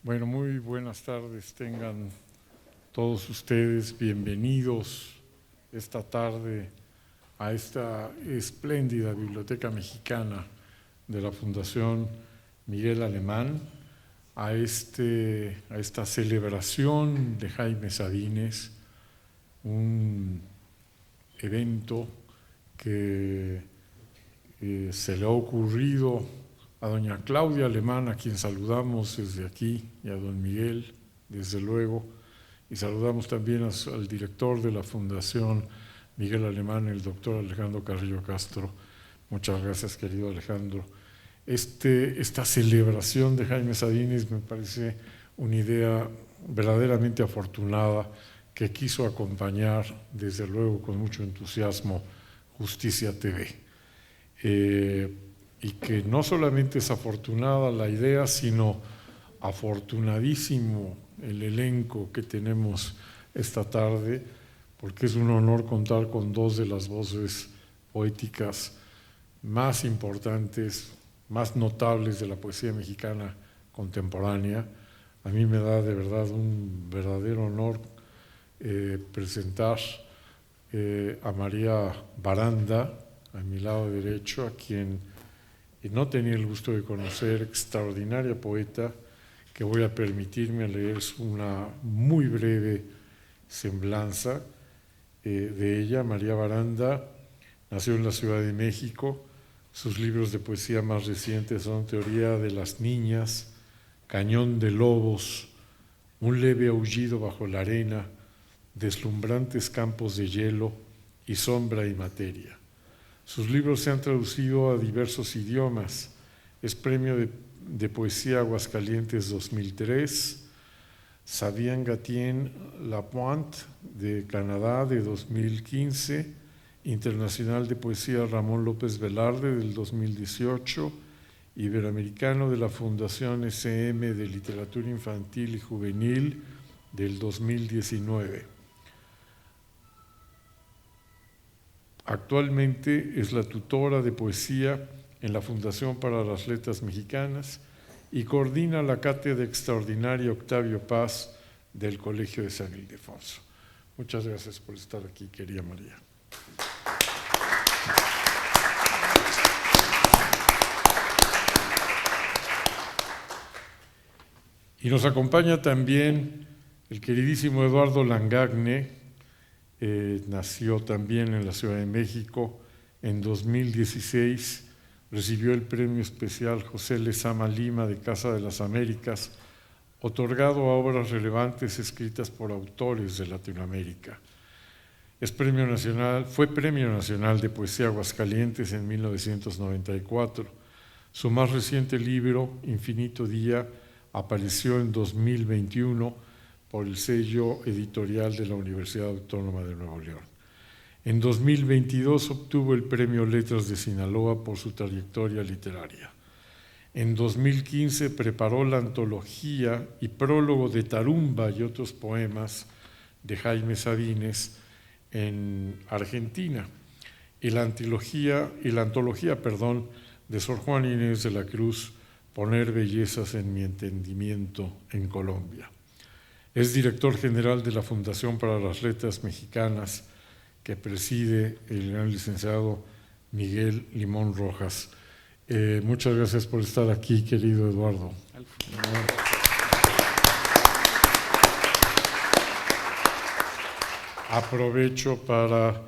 Bueno, muy buenas tardes, tengan todos ustedes bienvenidos esta tarde a esta espléndida Biblioteca Mexicana de la Fundación Miguel Alemán, a esta celebración de Jaime Sabines, un evento que se le ha ocurrido a doña Claudia Alemán, a quien saludamos desde aquí, y a don Miguel, desde luego, y saludamos también al director de la Fundación Miguel Alemán, el doctor Alejandro Carrillo Castro. Muchas gracias, querido Alejandro. Esta celebración de Jaime Sabines me parece una idea verdaderamente afortunada que quiso acompañar, desde luego, con mucho entusiasmo, Justicia TV. Y que no solamente es afortunada la idea, sino afortunadísimo el elenco que tenemos esta tarde, porque es un honor contar con dos de las voces poéticas más importantes, más notables de la poesía mexicana contemporánea. A mí me da de verdad un verdadero honor presentar a María Baranda, a mi lado derecho, a quien no tenía el gusto de conocer, extraordinaria poeta, que voy a permitirme leer una muy breve semblanza de ella. María Baranda nació en la Ciudad de México. Sus libros de poesía más recientes son Teoría de las Niñas, Cañón de Lobos, Un leve aullido bajo la arena, Deslumbrantes campos de hielo y Sombra y materia. Sus libros se han traducido a diversos idiomas. Es Premio de Poesía Aguascalientes 2003, Sabien Gatien Lapointe de Canadá de 2015, Internacional de Poesía Ramón López Velarde del 2018, Iberoamericano de la Fundación SM de Literatura Infantil y Juvenil del 2019. Actualmente es la tutora de poesía en la Fundación para las Letras Mexicanas y coordina la Cátedra Extraordinaria Octavio Paz del Colegio de San Ildefonso. Muchas gracias por estar aquí, querida María. Y nos acompaña también el queridísimo Eduardo Langagne. Nació también en la Ciudad de México. En 2016 recibió el Premio Especial José Lezama Lima de Casa de las Américas, otorgado a obras relevantes escritas por autores de Latinoamérica. Fue Premio Nacional de Poesía Aguascalientes en 1994. Su más reciente libro, Infinito Día, apareció en 2021 por el sello editorial de la Universidad Autónoma de Nuevo León. En 2022 obtuvo el Premio Letras de Sinaloa por su trayectoria literaria. En 2015 preparó la antología y prólogo de Tarumba y otros poemas de Jaime Sabines en Argentina, y la antología de Sor Juana Inés de la Cruz, Poner bellezas en mi entendimiento, en Colombia. Es director general de la Fundación para las Letras Mexicanas, que preside el gran licenciado Miguel Limón Rojas. Muchas gracias por estar aquí, querido Eduardo. Aprovecho para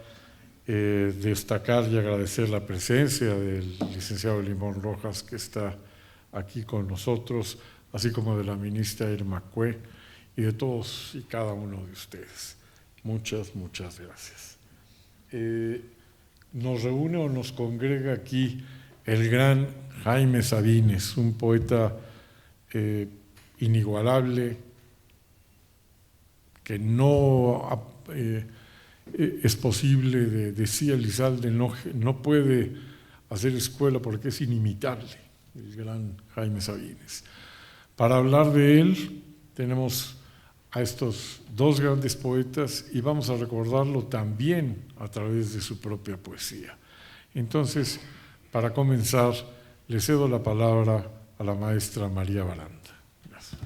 destacar y agradecer la presencia del licenciado Limón Rojas, que está aquí con nosotros, así como de la ministra Irma Cue, y de todos y cada uno de ustedes. Muchas, muchas gracias. Nos reúne o nos congrega aquí el gran Jaime Sabines, un poeta inigualable, que no es posible, decía Elizalde, no puede hacer escuela porque es inimitable, el gran Jaime Sabines. Para hablar de él tenemos a estos dos grandes poetas y vamos a recordarlo también a través de su propia poesía. Entonces, para comenzar, le cedo la palabra a la maestra María Baranda. Gracias.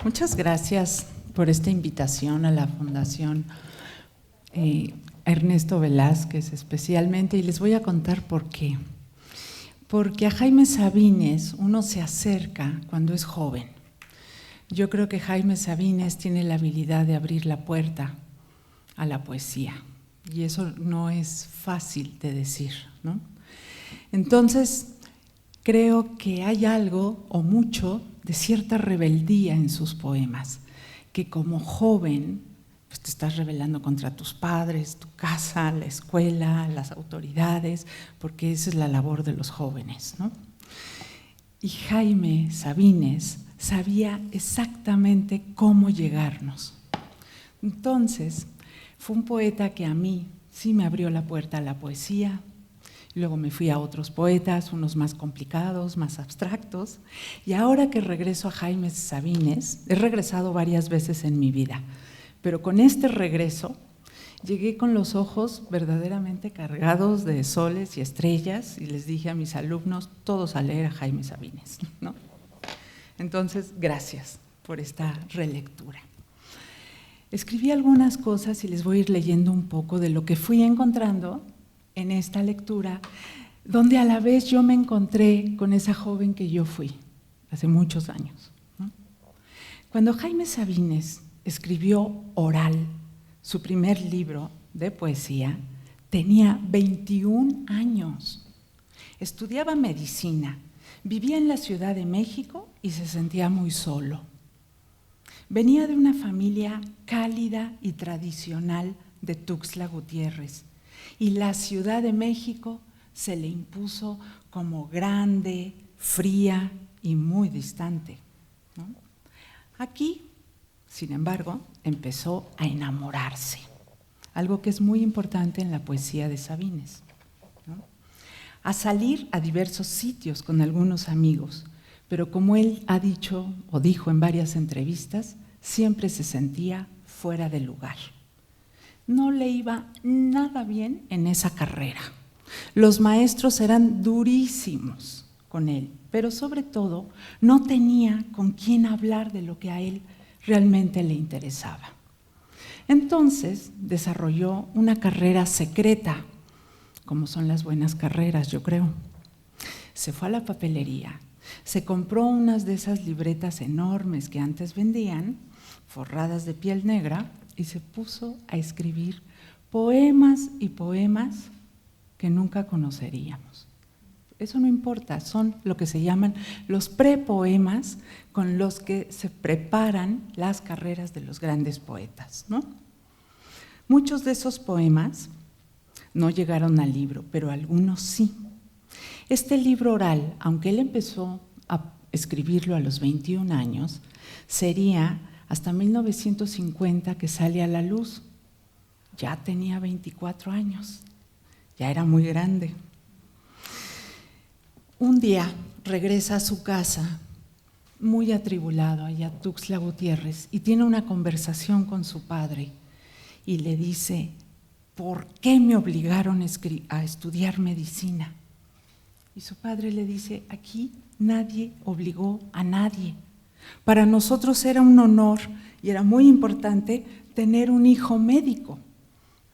Muchas gracias por esta invitación a la Fundación Ernesto Velázquez especialmente, y les voy a contar por qué. Porque a Jaime Sabines uno se acerca cuando es joven. Yo creo que Jaime Sabines tiene la habilidad de abrir la puerta a la poesía, y eso no es fácil de decir, ¿no? Entonces, creo que hay algo o mucho de cierta rebeldía en sus poemas, que como joven pues te estás rebelando contra tus padres, tu casa, la escuela, las autoridades, porque esa es la labor de los jóvenes, ¿no? Y Jaime Sabines sabía exactamente cómo llegarnos. Entonces, fue un poeta que a mí sí me abrió la puerta a la poesía. Luego me fui a otros poetas, unos más complicados, más abstractos. Y ahora que regreso a Jaime Sabines, he regresado varias veces en mi vida, pero con este regreso llegué con los ojos verdaderamente cargados de soles y estrellas y les dije a mis alumnos, todos a leer a Jaime Sabines, ¿no? Entonces, gracias por esta relectura. Escribí algunas cosas y les voy a ir leyendo un poco de lo que fui encontrando en esta lectura, donde a la vez yo me encontré con esa joven que yo fui hace muchos años, ¿no? Cuando Jaime Sabines escribió Oral, su primer libro de poesía, tenía 21 años. Estudiaba medicina, vivía en la Ciudad de México y se sentía muy solo. Venía de una familia cálida y tradicional de Tuxtla Gutiérrez, y la Ciudad de México se le impuso como grande, fría y muy distante, ¿no? Aquí, sin embargo, empezó a enamorarse, algo que es muy importante en la poesía de Sabines, ¿no? A salir a diversos sitios con algunos amigos, pero como él ha dicho o dijo en varias entrevistas, siempre se sentía fuera de lugar. No le iba nada bien en esa carrera. Los maestros eran durísimos con él, pero sobre todo no tenía con quién hablar de lo que a él realmente le interesaba. Entonces desarrolló una carrera secreta, como son las buenas carreras, yo creo. Se fue a la papelería, se compró unas de esas libretas enormes que antes vendían, forradas de piel negra, y se puso a escribir poemas y poemas que nunca conoceríamos. Eso no importa, son lo que se llaman los prepoemas con los que se preparan las carreras de los grandes poetas, ¿no? Muchos de esos poemas no llegaron al libro, pero algunos sí. Este libro oral, aunque él empezó a escribirlo a los 21 años, sería hasta 1950 que sale a la luz. Ya tenía 24 años, ya era muy grande. Un día regresa a su casa muy atribulado allá a Tuxtla Gutiérrez y tiene una conversación con su padre y le dice: ¿por qué me obligaron a estudiar medicina? Y su padre le dice: aquí nadie obligó a nadie. Para nosotros era un honor y era muy importante tener un hijo médico,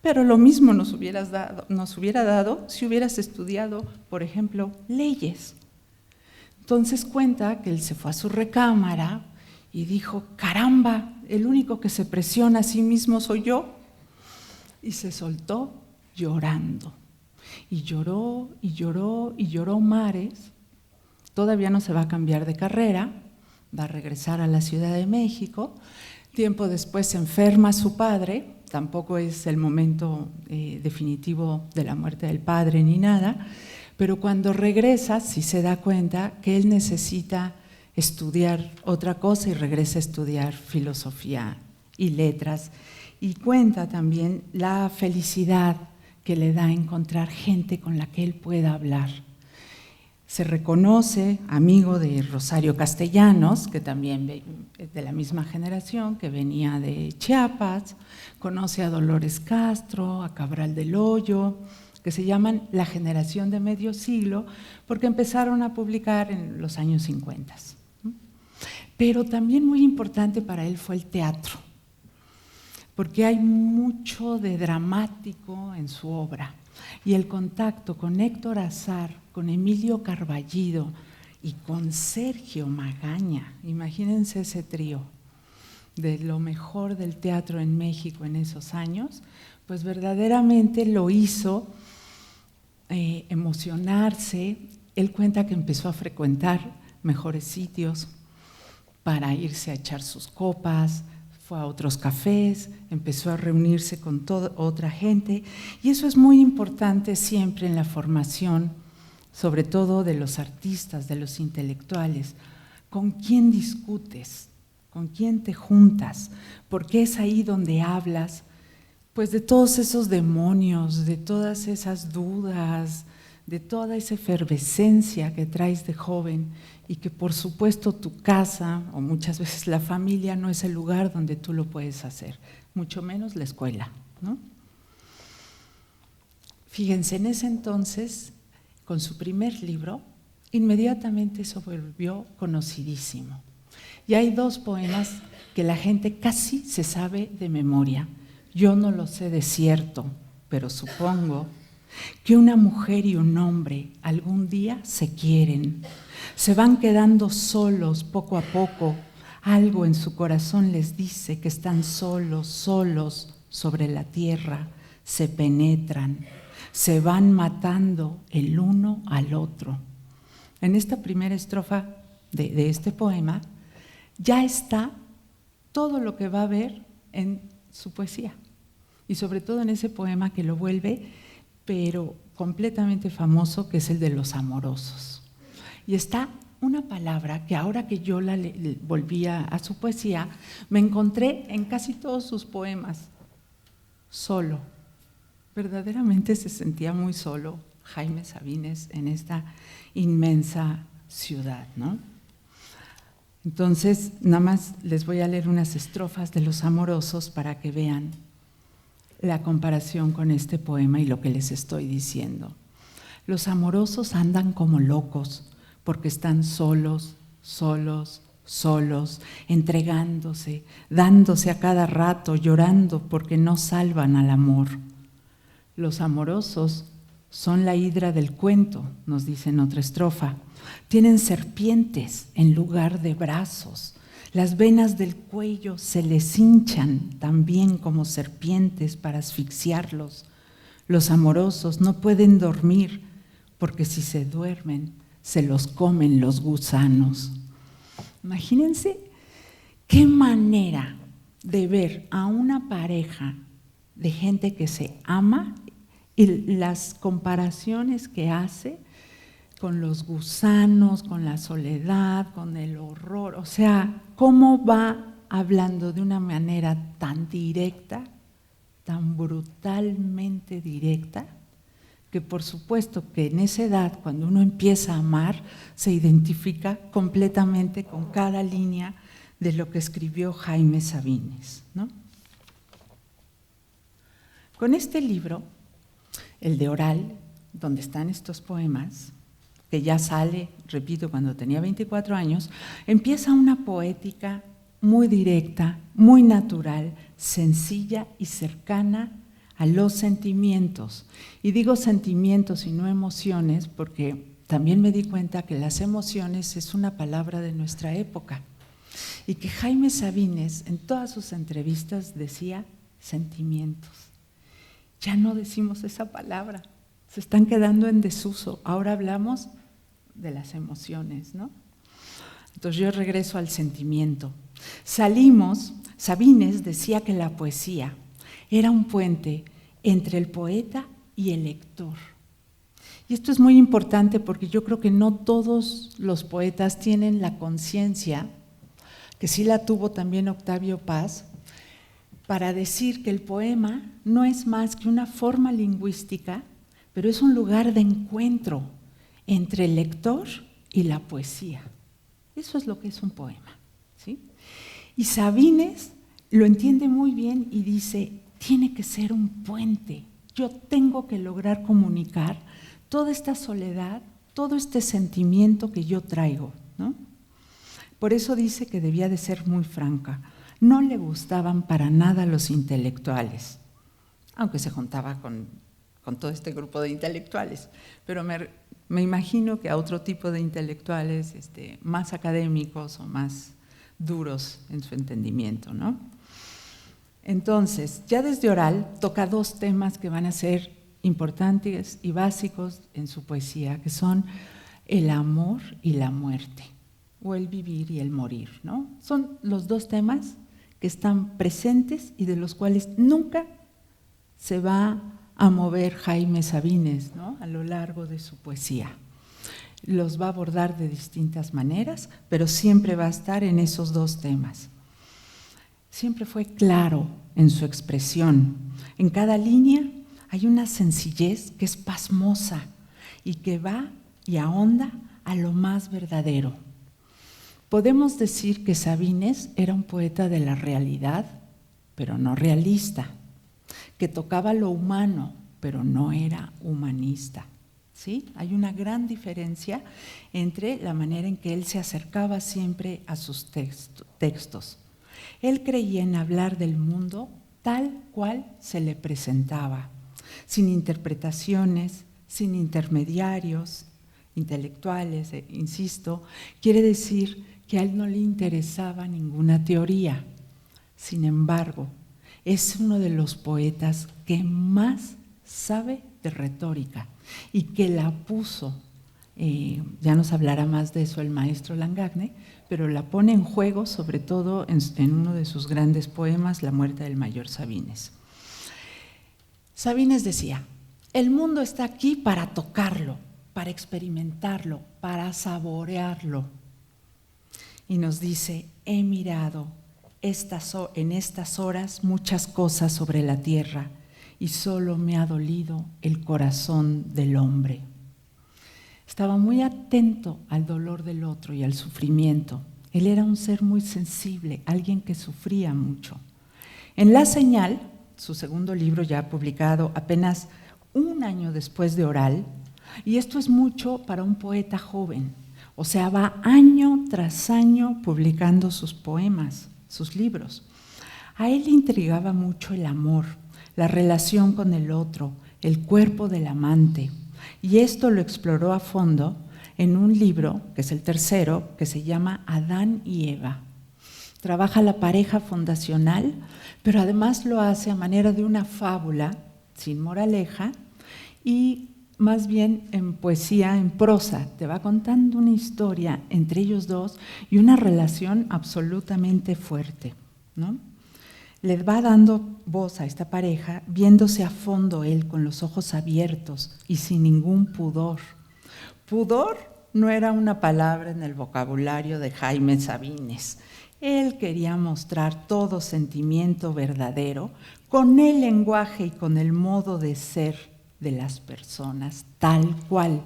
pero lo mismo nos hubiera dado si hubieras estudiado, por ejemplo, leyes. Entonces cuenta que él se fue a su recámara y dijo: caramba, el único que se presiona a sí mismo soy yo. Y se soltó llorando. Y lloró, y lloró, y lloró mares. Todavía no se va a cambiar de carrera, va a regresar a la Ciudad de México. Tiempo después se enferma su padre, tampoco es el momento definitivo de la muerte del padre ni nada, pero cuando regresa sí se da cuenta que él necesita estudiar otra cosa y regresa a estudiar filosofía y letras. Y cuenta también la felicidad que le da encontrar gente con la que él pueda hablar. Se reconoce amigo de Rosario Castellanos, que también es de la misma generación, que venía de Chiapas, conoce a Dolores Castro, a Cabral del Hoyo, que se llaman la generación de medio siglo, porque empezaron a publicar en los años 50. Pero también muy importante para él fue el teatro, porque hay mucho de dramático en su obra. Y el contacto con Héctor Azar, con Emilio Carballido y con Sergio Magaña, imagínense ese trío de lo mejor del teatro en México en esos años, pues verdaderamente lo hizo emocionarse. Él cuenta que empezó a frecuentar mejores sitios para irse a echar sus copas, fue a otros cafés, empezó a reunirse con toda otra gente, y eso es muy importante siempre en la formación, sobre todo de los artistas, de los intelectuales. ¿Con quién discutes? ¿Con quién te juntas? Porque es ahí donde hablas, pues, de todos esos demonios, de todas esas dudas, de toda esa efervescencia que traes de joven, y que por supuesto tu casa o muchas veces la familia no es el lugar donde tú lo puedes hacer, mucho menos la escuela, ¿no? Fíjense, en ese entonces, con su primer libro, inmediatamente se volvió conocidísimo. Y hay 2 poemas que la gente casi se sabe de memoria. Yo no lo sé de cierto, pero supongo que una mujer y un hombre algún día se quieren, se van quedando solos poco a poco, algo en su corazón les dice que están solos, solos sobre la tierra, se penetran, se van matando el uno al otro. En esta primera estrofa de este poema ya está todo lo que va a ver en su poesía, y sobre todo en ese poema que lo vuelve pero completamente famoso, que es el de los amorosos. Y está una palabra que ahora que yo la volví a su poesía, me encontré en casi todos sus poemas: solo. Verdaderamente se sentía muy solo Jaime Sabines en esta inmensa ciudad, ¿no? Entonces, nada más les voy a leer unas estrofas de los amorosos para que vean la comparación con este poema y lo que les estoy diciendo. Los amorosos andan como locos porque están solos, solos, solos, entregándose, dándose a cada rato, llorando porque no salvan al amor. Los amorosos son la hidra del cuento, nos dice en otra estrofa. Tienen serpientes en lugar de brazos. Las venas del cuello se les hinchan también como serpientes para asfixiarlos. Los amorosos no pueden dormir porque si se duermen se los comen los gusanos. Imagínense qué manera de ver a una pareja de gente que se ama y las comparaciones que hace con los gusanos, con la soledad, con el horror. O sea, cómo va hablando de una manera tan directa, tan brutalmente directa, que por supuesto que en esa edad, cuando uno empieza a amar, se identifica completamente con cada línea de lo que escribió Jaime Sabines, ¿no? Con este libro, el de Oral, donde están estos poemas, que ya sale, repito, cuando tenía 24 años, empieza una poética muy directa, muy natural, sencilla y cercana a los sentimientos. Y digo sentimientos y no emociones porque también me di cuenta que las emociones es una palabra de nuestra época y que Jaime Sabines en todas sus entrevistas decía sentimientos. Ya no decimos esa palabra, se están quedando en desuso. Ahora hablamos de las emociones, ¿no? Entonces yo regreso al sentimiento. Sabines decía que la poesía era un puente entre el poeta y el lector. Y esto es muy importante porque yo creo que no todos los poetas tienen la conciencia, que sí la tuvo también Octavio Paz, para decir que el poema no es más que una forma lingüística, pero es un lugar de encuentro entre el lector y la poesía. Eso es lo que es un poema, ¿sí? Y Sabines lo entiende muy bien y dice, tiene que ser un puente. Yo tengo que lograr comunicar toda esta soledad, todo este sentimiento que yo traigo, ¿no? Por eso dice que debía de ser muy franca. No le gustaban para nada los intelectuales, aunque se juntaba con todo este grupo de intelectuales, pero me imagino que a otro tipo de intelectuales más académicos o más duros en su entendimiento, ¿no? Entonces, ya desde oral toca dos temas que van a ser importantes y básicos en su poesía, que son el amor y la muerte, o el vivir y el morir, ¿no? Son los dos temas que están presentes y de los cuales nunca se va a mover Jaime Sabines, ¿no? A lo largo de su poesía. Los va a abordar de distintas maneras, pero siempre va a estar en esos dos temas. Siempre fue claro en su expresión. En cada línea hay una sencillez que es pasmosa y que va y ahonda a lo más verdadero. Podemos decir que Sabines era un poeta de la realidad, pero no realista, que tocaba lo humano, pero no era humanista. ¿Sí? Hay una gran diferencia entre la manera en que él se acercaba siempre a sus textos. Él creía en hablar del mundo tal cual se le presentaba, sin interpretaciones, sin intermediarios intelectuales, insisto, quiere decir que a él no le interesaba ninguna teoría. Sin embargo, es uno de los poetas que más sabe de retórica y que la puso, ya nos hablará más de eso el maestro Langagne, pero la pone en juego sobre todo en uno de sus grandes poemas, La muerte del mayor Sabines. Sabines decía, el mundo está aquí para tocarlo, para experimentarlo, para saborearlo. Y nos dice, he mirado en estas horas muchas cosas sobre la tierra y solo me ha dolido el corazón del hombre. Estaba muy atento al dolor del otro y al sufrimiento. Él era un ser muy sensible, alguien que sufría mucho. En La Señal, su segundo libro ya publicado apenas un año después de Oral, y esto es mucho para un poeta joven, o sea, va año tras año publicando sus poemas, sus libros. A él le intrigaba mucho el amor, la relación con el otro, el cuerpo del amante, y esto lo exploró a fondo en un libro, que es el tercero, que se llama Adán y Eva. Trabaja la pareja fundacional, pero además lo hace a manera de una fábula, sin moraleja, y más bien en poesía, en prosa. Te va contando una historia entre ellos dos y una relación absolutamente fuerte, ¿no? Le va dando voz a esta pareja, viéndose a fondo él con los ojos abiertos y sin ningún pudor. Pudor no era una palabra en el vocabulario de Jaime Sabines. Él quería mostrar todo sentimiento verdadero con el lenguaje y con el modo de ser de las personas, tal cual.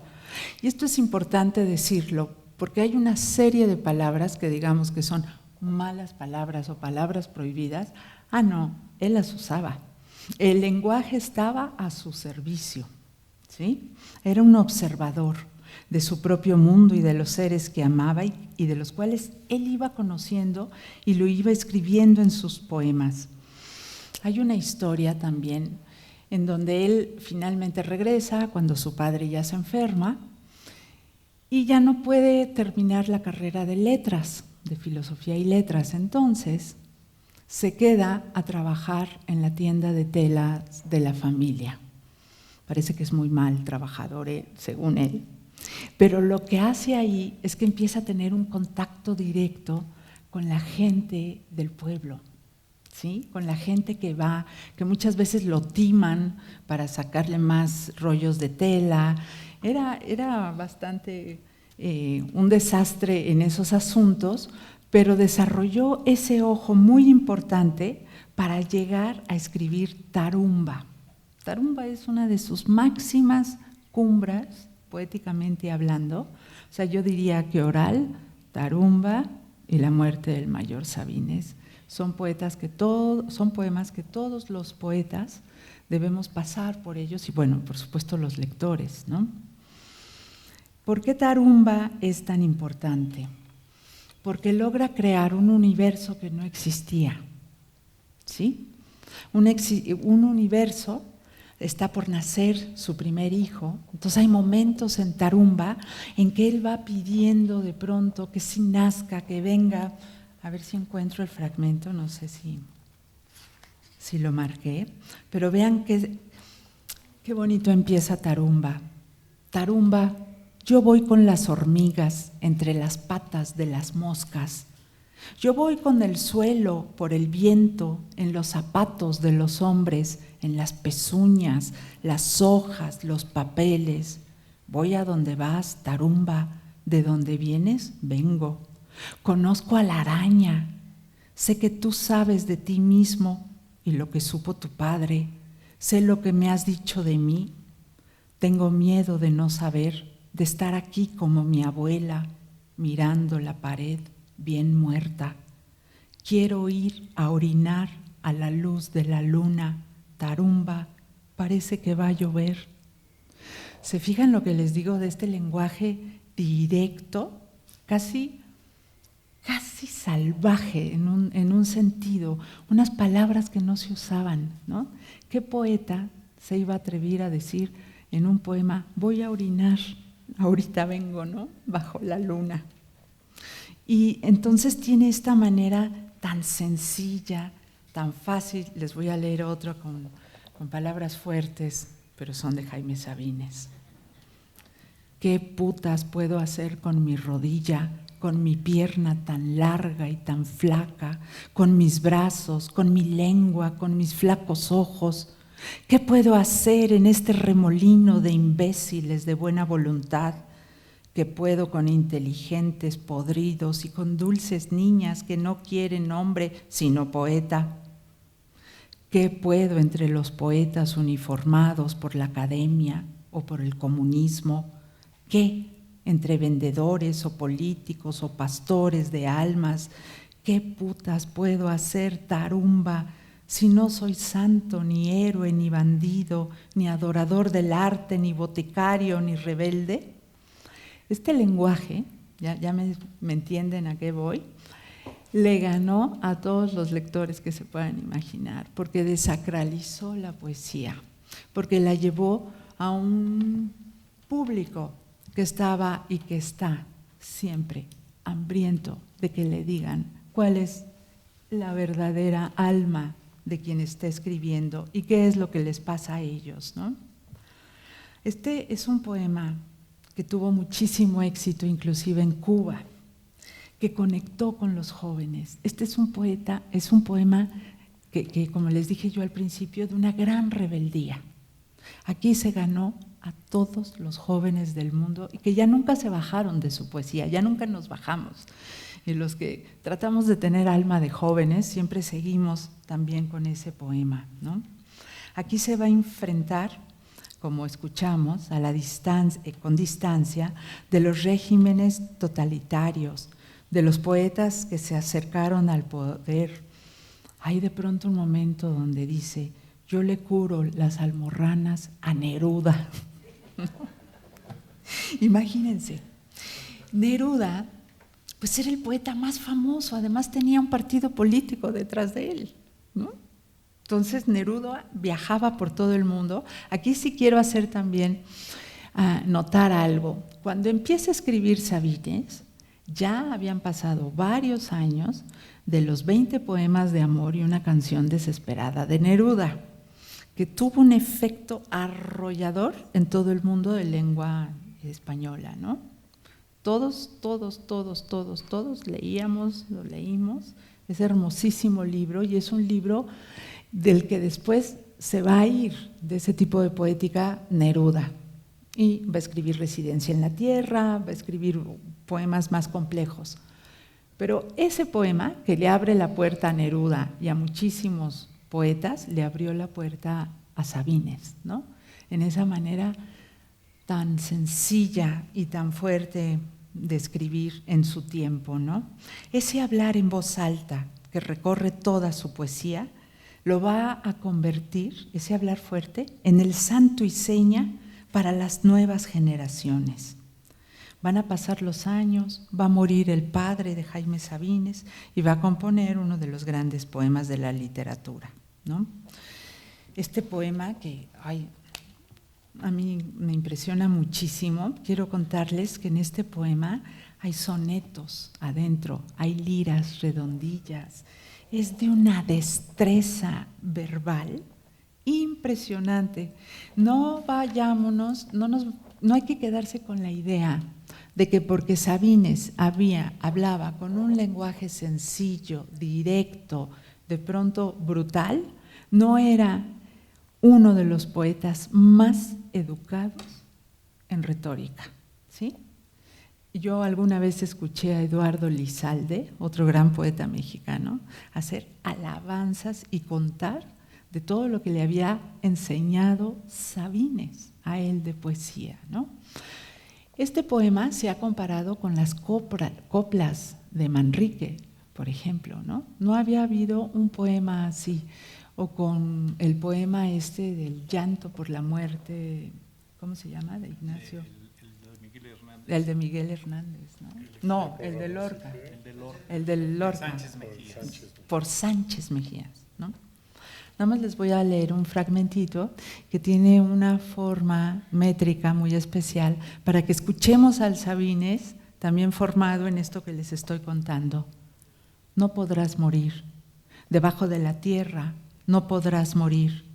Y esto es importante decirlo, porque hay una serie de palabras que digamos que son malas palabras o palabras prohibidas. Ah, no, él las usaba. El lenguaje estaba a su servicio, ¿sí? Era un observador de su propio mundo y de los seres que amaba y de los cuales él iba conociendo y lo iba escribiendo en sus poemas. Hay una historia también en donde él finalmente regresa cuando su padre ya se enferma y ya no puede terminar la carrera de letras, de filosofía y letras. Entonces se queda a trabajar en la tienda de telas de la familia. Parece que es muy mal trabajador, según él. Pero lo que hace ahí es que empieza a tener un contacto directo con la gente del pueblo, ¿sí? Con la gente que va, que muchas veces lo timan para sacarle más rollos de tela. Era bastante un desastre en esos asuntos, pero desarrolló ese ojo muy importante para llegar a escribir Tarumba. Tarumba es una de sus máximas cumbres, poéticamente hablando. O sea, yo diría que Oral, Tarumba y La muerte del mayor Sabines son poemas que todos los poetas debemos pasar por ellos y, bueno, por supuesto los lectores, ¿no? ¿Por qué Tarumba es tan importante? porque logra crear un universo que no existía, ¿sí? Un universo, está por nacer su primer hijo, entonces hay momentos en Tarumba en que él va pidiendo de pronto que sí nazca, que venga, a ver si encuentro el fragmento, no sé si lo marqué, pero vean qué bonito empieza Tarumba. Tarumba, yo voy con las hormigas entre las patas de las moscas. Yo voy con el suelo por el viento, en los zapatos de los hombres, en las pezuñas, las hojas, los papeles. Voy a donde vas, Tarumba, de donde vienes, vengo. Conozco a la araña, sé que tú sabes de ti mismo y lo que supo tu padre, sé lo que me has dicho de mí. Tengo miedo de no saber, de estar aquí como mi abuela, mirando la pared bien muerta. Quiero ir a orinar a la luz de la luna. Tarumba, parece que va a llover. ¿Se fijan lo que les digo de este lenguaje directo, casi salvaje en un sentido, unas palabras que no se usaban, ¿no? ¿Qué poeta se iba a atrever a decir en un poema, voy a orinar, ahorita vengo, ¿no? Bajo la luna. Y entonces tiene esta manera tan sencilla, tan fácil. Les voy a leer otro con palabras fuertes, pero son de Jaime Sabines. ¿Qué putas puedo hacer con mi rodilla, con mi pierna tan larga y tan flaca, con mis brazos, con mi lengua, con mis flacos ojos? ¿Qué puedo hacer en este remolino de imbéciles de buena voluntad? ¿Qué puedo con inteligentes podridos y con dulces niñas que no quieren hombre sino poeta? ¿Qué puedo entre los poetas uniformados por la academia o por el comunismo? ¿Qué entre vendedores o políticos o pastores de almas? ¿Qué putas puedo hacer, Tarumba, si no soy santo, ni héroe, ni bandido, ni adorador del arte, ni boticario, ni rebelde? Este lenguaje, ya me entienden a qué voy, le ganó a todos los lectores que se puedan imaginar, porque desacralizó la poesía, porque la llevó a un público que estaba y que está siempre hambriento de que le digan cuál es la verdadera alma de quien está escribiendo y qué es lo que les pasa a ellos, ¿no? Este es un poema que tuvo muchísimo éxito, inclusive en Cuba, que conectó con los jóvenes. Este es un poema que, como les dije yo al principio, de una gran rebeldía. Aquí se ganó a todos los jóvenes del mundo y que ya nunca se bajaron de su poesía, ya nunca nos bajamos. Y los que tratamos de tener alma de jóvenes siempre seguimos también con ese poema, ¿no? Aquí se va a enfrentar, como escuchamos, a la distancia, con distancia, de los regímenes totalitarios, de los poetas que se acercaron al poder. Hay de pronto un momento donde dice, yo le curo las almorranas a Neruda. Imagínense, Neruda, pues era el poeta más famoso, además tenía un partido político detrás de él, ¿no? Entonces Neruda viajaba por todo el mundo. Aquí sí quiero hacer también notar algo. Cuando empieza a escribir Sabines, ya habían pasado varios años de los 20 poemas de amor y una canción desesperada de Neruda, que tuvo un efecto arrollador en todo el mundo de lengua española, ¿no? Todos lo leímos, ese hermosísimo libro, y es un libro del que después se va a ir de ese tipo de poética Neruda, y va a escribir Residencia en la Tierra, va a escribir poemas más complejos. Pero ese poema que le abre la puerta a Neruda y a muchísimos poetas, le abrió la puerta a Sabines, ¿no? En esa manera tan sencilla y tan fuerte de escribir en su tiempo, ¿no? Ese hablar en voz alta que recorre toda su poesía lo va a convertir, ese hablar fuerte, en el santo y seña para las nuevas generaciones. Van a pasar los años, va a morir el padre de Jaime Sabines y va a componer uno de los grandes poemas de la literatura, ¿no? Este poema que a mí me impresiona muchísimo, quiero contarles que en este poema hay sonetos adentro, hay liras, redondillas, es de una destreza verbal impresionante. No vayámonos, no hay que quedarse con la idea de que porque Sabines hablaba con un lenguaje sencillo, directo, de pronto brutal, no era uno de los poetas más educados en retórica, ¿sí? Yo alguna vez escuché a Eduardo Lizalde, otro gran poeta mexicano, hacer alabanzas y contar de todo lo que le había enseñado Sabines a él de poesía, ¿no? Este poema se ha comparado con las coplas de Manrique, por ejemplo, ¿no? No había habido un poema así, o con el poema del llanto por la muerte, ¿cómo se llama? De Ignacio. El de Miguel Hernández, ¿no? No, el de Lorca. El de Lorca. Por Sánchez Mejías, ¿no? Nada más les voy a leer un fragmentito que tiene una forma métrica muy especial para que escuchemos al Sabines, también formado en esto que les estoy contando. No podrás morir. Debajo de la tierra no podrás morir.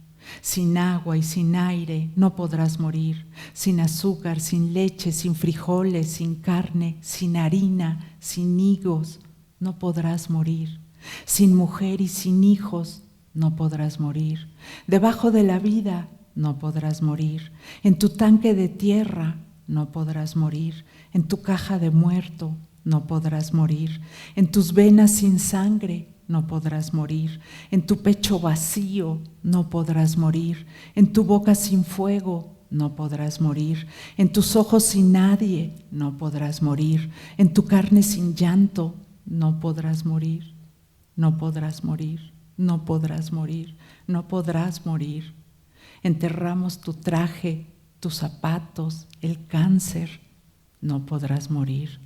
Sin agua y sin aire no podrás morir. Sin azúcar, sin leche, sin frijoles, sin carne, sin harina, sin higos, no podrás morir. Sin mujer y sin hijos no podrás morir. Debajo de la vida no podrás morir. En tu tanque de tierra no podrás morir. En tu caja de muerto no podrás morir. En tus venas sin sangre no podrás morir. En tu pecho vacío no podrás morir. En tu boca sin fuego no podrás morir. En tus ojos sin nadie no podrás morir. En tu carne sin llanto no podrás morir. No podrás morir. No podrás morir. No podrás morir. Enterramos tu traje, tus zapatos, el cáncer. No podrás morir.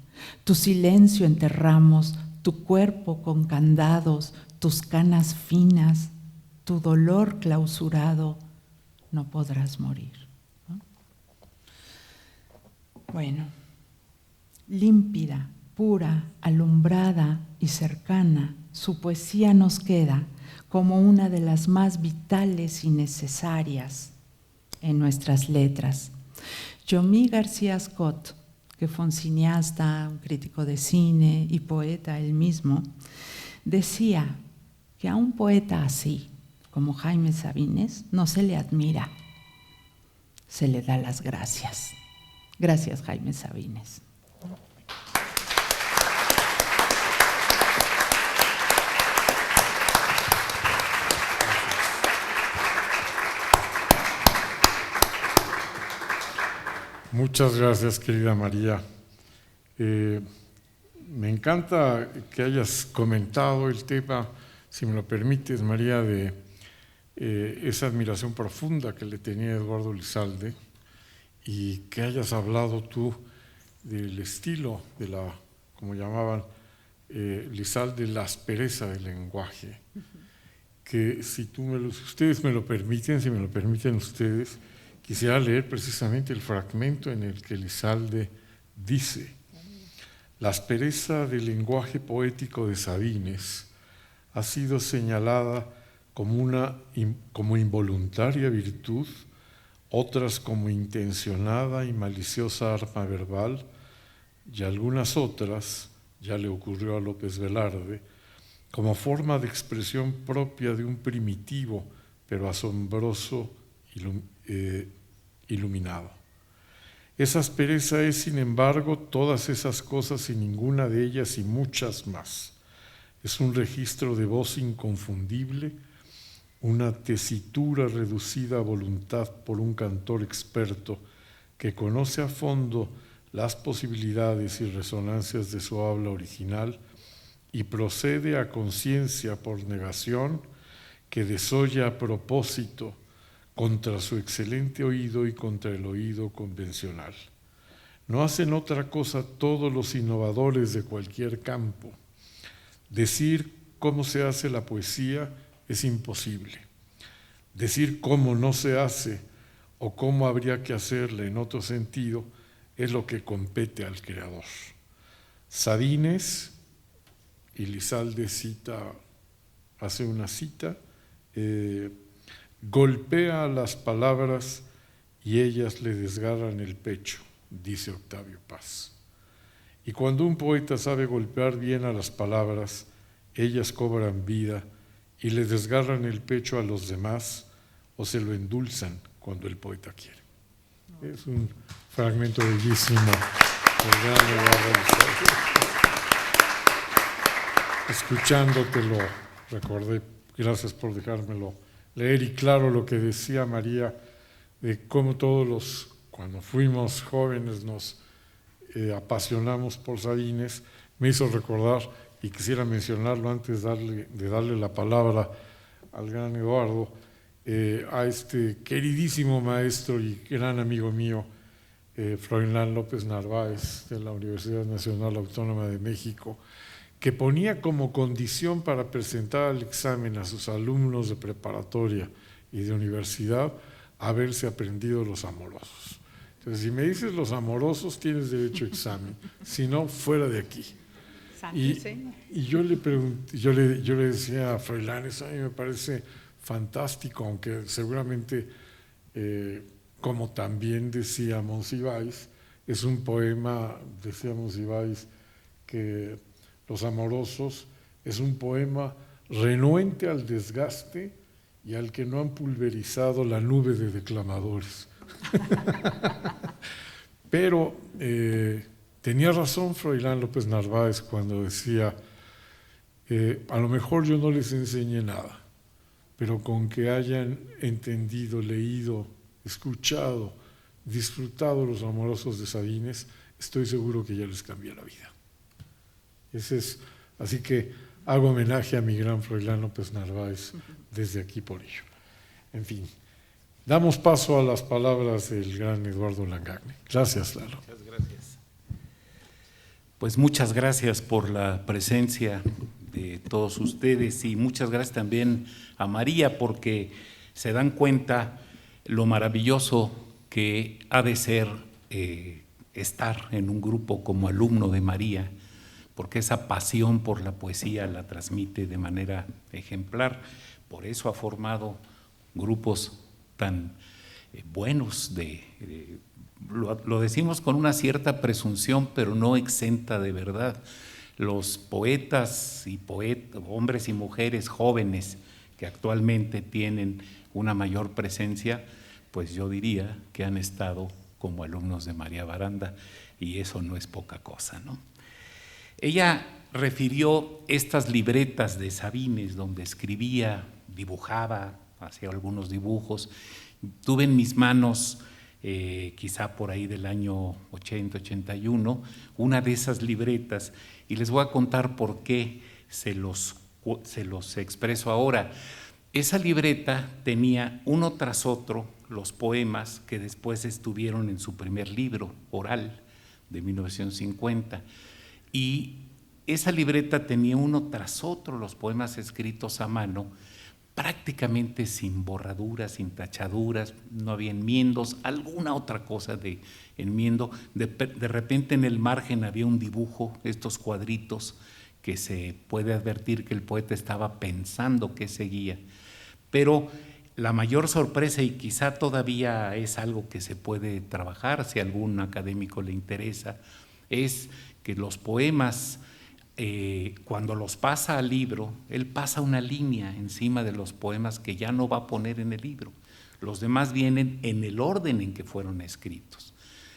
Tu silencio enterramos, tu cuerpo con candados, tus canas finas, tu dolor clausurado, no podrás morir, ¿no? Bueno, límpida, pura, alumbrada y cercana, su poesía nos queda como una de las más vitales y necesarias en nuestras letras. Yomí García Scott, que fue un cineasta, un crítico de cine y poeta él mismo, decía que a un poeta así, como Jaime Sabines, no se le admira, se le da las gracias. Gracias, Jaime Sabines. Muchas gracias, querida María. Me encanta que hayas comentado el tema, si me lo permites, María, de esa admiración profunda que le tenía Eduardo Lizalde y que hayas hablado tú del estilo de la, como llamaban Lizalde, la aspereza del lenguaje. Que si ustedes me lo permiten, si me lo permiten ustedes, quisiera leer precisamente el fragmento en el que Lizalde dice: la aspereza del lenguaje poético de Sabines ha sido señalada como involuntaria virtud, otras como intencionada y maliciosa arma verbal, y algunas otras, ya le ocurrió a López Velarde, como forma de expresión propia de un primitivo pero asombroso iluminado. Esa aspereza es, sin embargo, todas esas cosas y ninguna de ellas y muchas más. Es un registro de voz inconfundible, una tesitura reducida a voluntad por un cantor experto que conoce a fondo las posibilidades y resonancias de su habla original y procede a conciencia por negación, que desoye a propósito contra su excelente oído y contra el oído convencional. No hacen otra cosa todos los innovadores de cualquier campo. Decir cómo se hace la poesía es imposible. Decir cómo no se hace o cómo habría que hacerla en otro sentido es lo que compete al creador. Sabines, y Lizalde hace una cita, golpea las palabras y ellas le desgarran el pecho, dice Octavio Paz. Y cuando un poeta sabe golpear bien a las palabras, ellas cobran vida y le desgarran el pecho a los demás o se lo endulzan cuando el poeta quiere. Es un fragmento bellísimo del gran Eduardo Lizalde. Escuchándote lo recordé, gracias por dejármelo leer, y claro lo que decía María, de cómo cuando fuimos jóvenes nos apasionamos por Sabines, me hizo recordar, y quisiera mencionarlo antes de darle la palabra al gran Eduardo, a este queridísimo maestro y gran amigo mío, Froilán López Narváez, de la Universidad Nacional Autónoma de México, que ponía como condición para presentar el examen a sus alumnos de preparatoria y de universidad haberse aprendido los amorosos. Entonces, si me dices los amorosos, tienes derecho a examen, si no, fuera de aquí. Y yo le pregunté, yo le decía a Froilán, eso a mí me parece fantástico, aunque seguramente, como también decía Monsiváis, es un poema, decía Monsiváis, que Los amorosos es un poema renuente al desgaste y al que no han pulverizado la nube de declamadores. Pero tenía razón Froilán López Narváez cuando decía, a lo mejor yo no les enseñé nada, pero con que hayan entendido, leído, escuchado, disfrutado Los amorosos de Sabines, estoy seguro que ya les cambió la vida. Así que hago homenaje a mi gran Froilán López Narváez desde aquí por ello. En fin, damos paso a las palabras del gran Eduardo Langagne. Gracias, Lalo. Muchas gracias. Pues muchas gracias por la presencia de todos ustedes y muchas gracias también a María, porque se dan cuenta lo maravilloso que ha de ser estar en un grupo como alumno de María, porque esa pasión por la poesía la transmite de manera ejemplar. Por eso ha formado grupos tan buenos, lo decimos con una cierta presunción, pero no exenta de verdad. Los poetas y hombres y mujeres jóvenes que actualmente tienen una mayor presencia, pues yo diría que han estado como alumnos de María Baranda, y eso no es poca cosa, ¿no? Ella refirió estas libretas de Sabines donde escribía, dibujaba, hacía algunos dibujos. Tuve en mis manos, quizá por ahí del año 80, 81, una de esas libretas, y les voy a contar por qué se los expreso ahora. Esa libreta tenía uno tras otro los poemas que después estuvieron en su primer libro oral de 1950. Y esa libreta tenía uno tras otro los poemas escritos a mano, prácticamente sin borraduras, sin tachaduras, no había enmiendos, alguna otra cosa de enmiendo. De repente en el margen había un dibujo, estos cuadritos, que se puede advertir que el poeta estaba pensando qué seguía. Pero la mayor sorpresa, y quizá todavía es algo que se puede trabajar si a algún académico le interesa, es que los poemas, cuando los pasa al libro, él pasa una línea encima de los poemas que ya no va a poner en el libro. Los demás vienen en el orden en que fueron escritos.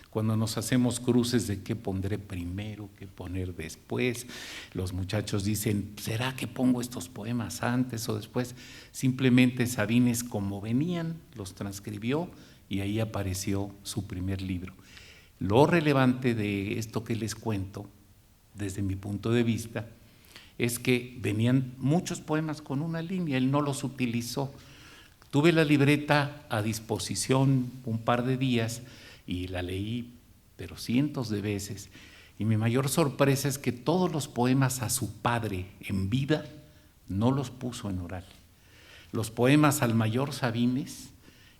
Cuando nos hacemos cruces de qué pondré primero, qué poner después, los muchachos dicen, ¿será que pongo estos poemas antes o después? Simplemente Sabines, como venían, los transcribió y ahí apareció su primer libro. Lo relevante de esto que les cuento, desde mi punto de vista, es que venían muchos poemas con una línea, él no los utilizó. Tuve la libreta a disposición un par de días y la leí pero cientos de veces. Y mi mayor sorpresa es que todos los poemas a su padre en vida no los puso en oral. Los poemas al mayor Sabines,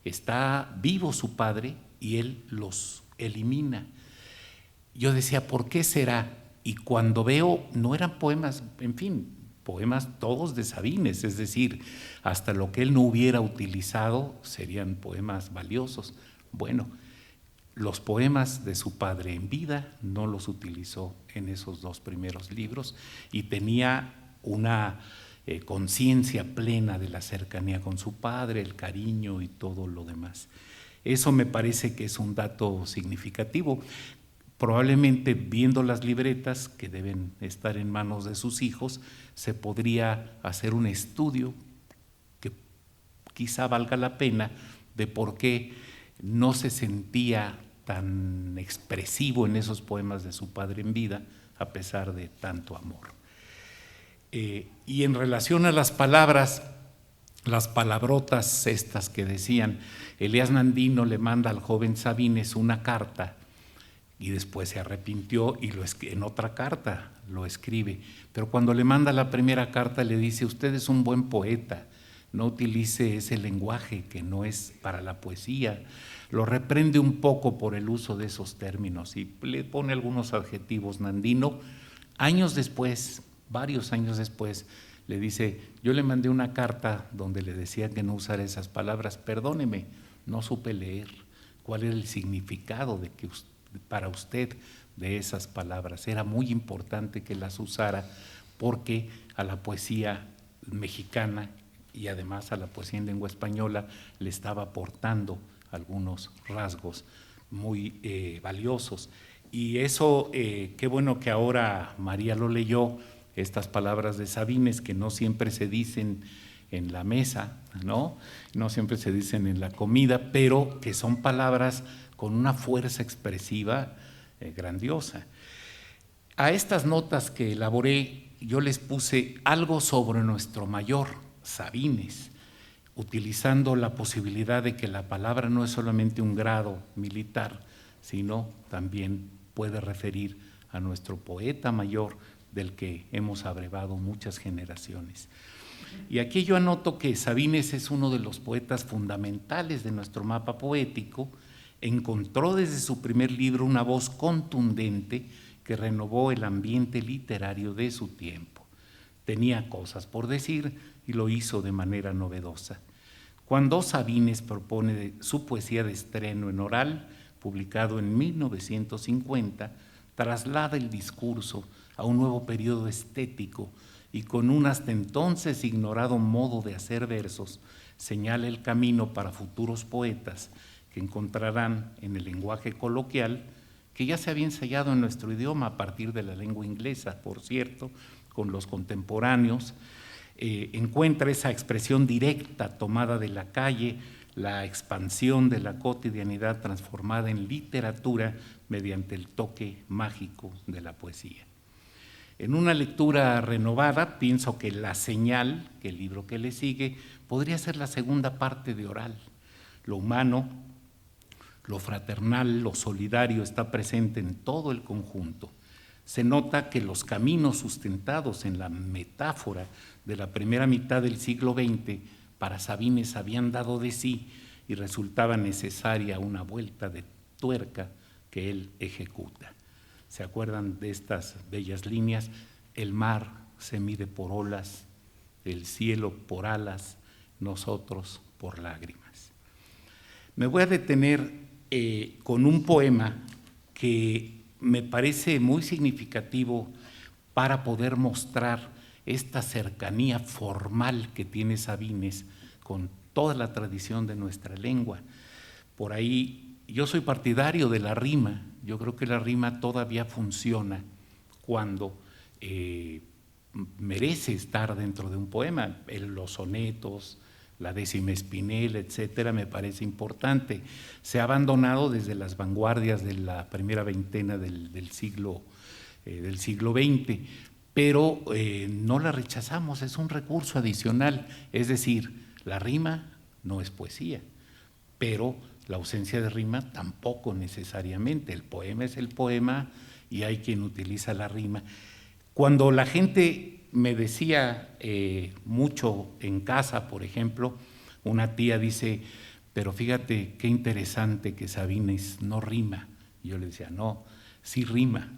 está vivo su padre y él los elimina. Yo decía, ¿por qué será? Y cuando veo, no eran poemas, en fin, poemas todos de Sabines, es decir, hasta lo que él no hubiera utilizado serían poemas valiosos. Bueno, los poemas de su padre en vida no los utilizó en esos 2 primeros libros y tenía una conciencia plena de la cercanía con su padre, el cariño y todo lo demás. Eso me parece que es un dato significativo. Probablemente viendo las libretas que deben estar en manos de sus hijos, se podría hacer un estudio que quizá valga la pena de por qué no se sentía tan expresivo en esos poemas de su padre en vida, a pesar de tanto amor. Y en relación a las palabras, las palabrotas estas que decían, Elías Nandino le manda al joven Sabines una carta y después se arrepintió y en otra carta lo escribe. Pero cuando le manda la primera carta le dice, usted es un buen poeta, no utilice ese lenguaje que no es para la poesía. Lo reprende un poco por el uso de esos términos y le pone algunos adjetivos. Nandino, años después, varios años después, le dice, yo le mandé una carta donde le decía que no usara esas palabras, perdóneme, no supe leer cuál era el significado para usted de esas palabras. Era muy importante que las usara porque a la poesía mexicana y además a la poesía en lengua española le estaba aportando algunos rasgos muy valiosos. Y eso, qué bueno que ahora María lo leyó, estas palabras de Sabines que no siempre se dicen en la mesa, ¿no? No siempre se dicen en la comida, pero que son palabras con una fuerza expresiva grandiosa. A estas notas que elaboré, yo les puse algo sobre nuestro mayor, Sabines, utilizando la posibilidad de que la palabra no es solamente un grado militar, sino también puede referir a nuestro poeta mayor, del que hemos abrevado muchas generaciones. Y aquí yo anoto que Sabines es uno de los poetas fundamentales de nuestro mapa poético. Encontró desde su primer libro una voz contundente que renovó el ambiente literario de su tiempo. Tenía cosas por decir y lo hizo de manera novedosa. Cuando Sabines propone su poesía de estreno en oral, publicado en 1950, traslada el discurso a un nuevo periodo estético y con un hasta entonces ignorado modo de hacer versos, señala el camino para futuros poetas que encontrarán en el lenguaje coloquial, que ya se había ensayado en nuestro idioma a partir de la lengua inglesa, por cierto, con los contemporáneos, encuentra esa expresión directa tomada de la calle, la expansión de la cotidianidad transformada en literatura mediante el toque mágico de la poesía. En una lectura renovada, pienso que La Señal, que el libro que le sigue, podría ser la segunda parte de oral. Lo humano, lo fraternal, lo solidario está presente en todo el conjunto. Se nota que los caminos sustentados en la metáfora de la primera mitad del siglo XX para Sabines habían dado de sí y resultaba necesaria una vuelta de tuerca que él ejecuta. ¿Se acuerdan de estas bellas líneas? El mar se mide por olas, el cielo por alas, nosotros por lágrimas. Me voy a detener con un poema que me parece muy significativo para poder mostrar esta cercanía formal que tiene Sabines con toda la tradición de nuestra lengua. Por ahí, yo soy partidario de la rima. Yo creo que la rima todavía funciona cuando merece estar dentro de un poema. Los sonetos, la décima espinel, etcétera, me parece importante. Se ha abandonado desde las vanguardias de la primera veintena del siglo XX, pero no la rechazamos, es un recurso adicional. Es decir, la rima no es poesía, pero La ausencia de rima tampoco necesariamente. El poema es el poema y hay quien utiliza la rima. Cuando la gente me decía mucho en casa, por ejemplo, una tía dice, pero fíjate qué interesante que Sabines no rima. Y yo le decía, no, sí rima,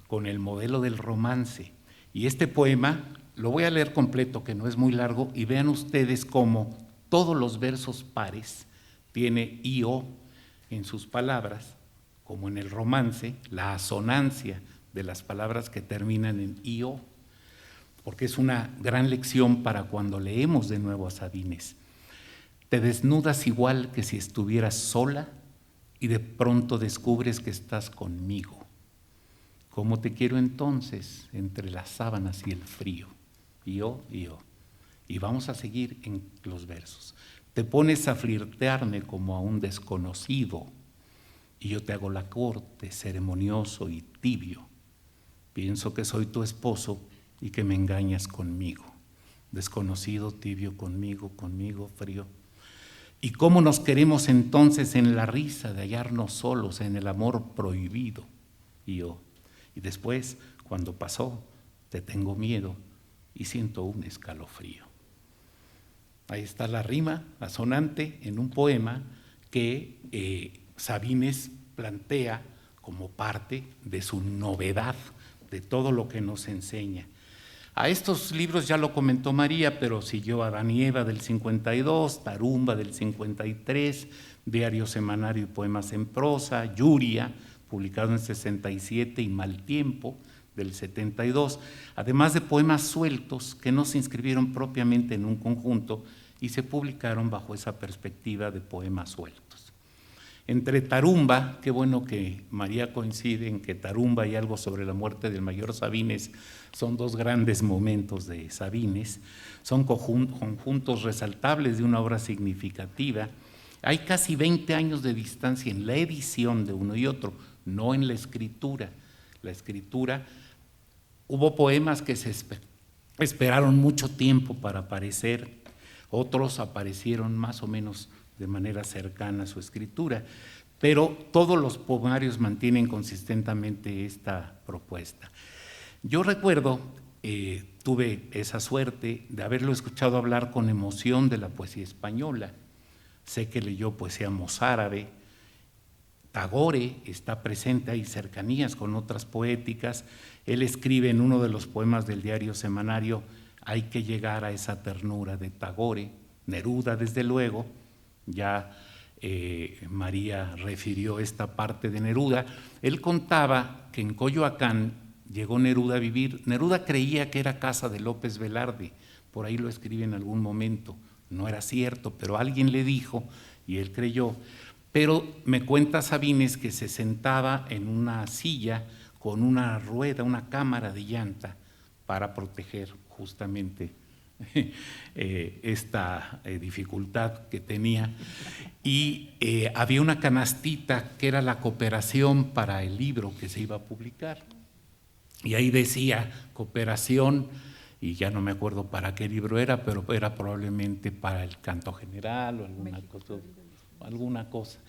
con el modelo del romance. Y este poema lo voy a leer completo, que no es muy largo, y vean ustedes cómo todos los versos pares tiene I-O en sus palabras, como en el romance, la asonancia de las palabras que terminan en I-O, porque es una gran lección para cuando leemos de nuevo a Sabines. Te desnudas igual que si estuvieras sola y de pronto descubres que estás conmigo. ¿Cómo te quiero entonces entre las sábanas y el frío? I-O, I-O. Y vamos a seguir en los versos. Te pones a flirtearme como a un desconocido y yo te hago la corte, ceremonioso y tibio. Pienso que soy tu esposo y que me engañas conmigo. Desconocido, tibio, conmigo, frío. ¿Y cómo nos queremos entonces en la risa de hallarnos solos en el amor prohibido? Y yo, y después, cuando pasó, te tengo miedo y siento un escalofrío. Ahí está la rima asonante en un poema que Sabines plantea como parte de su novedad, de todo lo que nos enseña. A estos libros ya lo comentó María, pero siguió Adán y Eva del 52, Tarumba del 53, Diario Semanario y Poemas en Prosa, Yuria, publicado en 67, y Mal Tiempo del 72, además de poemas sueltos que no se inscribieron propiamente en un conjunto y se publicaron bajo esa perspectiva de poemas sueltos. Entre Tarumba, qué bueno que María coincide en que Tarumba y algo sobre la muerte del mayor Sabines son dos grandes momentos de Sabines, son conjuntos resaltables de una obra significativa. Hay casi 20 años de distancia en la edición de uno y otro, no en la escritura. La escritura, hubo poemas que se esperaron mucho tiempo para aparecer, otros aparecieron más o menos de manera cercana a su escritura, pero todos los poemarios mantienen consistentemente esta propuesta. Yo recuerdo, tuve esa suerte de haberlo escuchado hablar con emoción de la poesía española. Sé que leyó poesía mozárabe, Tagore está presente, hay cercanías con otras poéticas. Él escribe en uno de los poemas del Diario Semanario, hay que llegar a esa ternura de Tagore. Neruda, desde luego, ya María refirió esta parte de Neruda. Él contaba que en Coyoacán llegó Neruda a vivir. Neruda creía que era casa de López Velarde, por ahí lo escribe en algún momento. No era cierto, pero alguien le dijo y él creyó. Pero me cuenta Sabines que se sentaba en una silla con una rueda, una cámara de llanta para proteger justamente esta dificultad que tenía. Y había una canastita que era la cooperación para el libro que se iba a publicar. Y ahí decía cooperación, y ya no me acuerdo para qué libro era, pero era probablemente para el canto general o alguna cosa.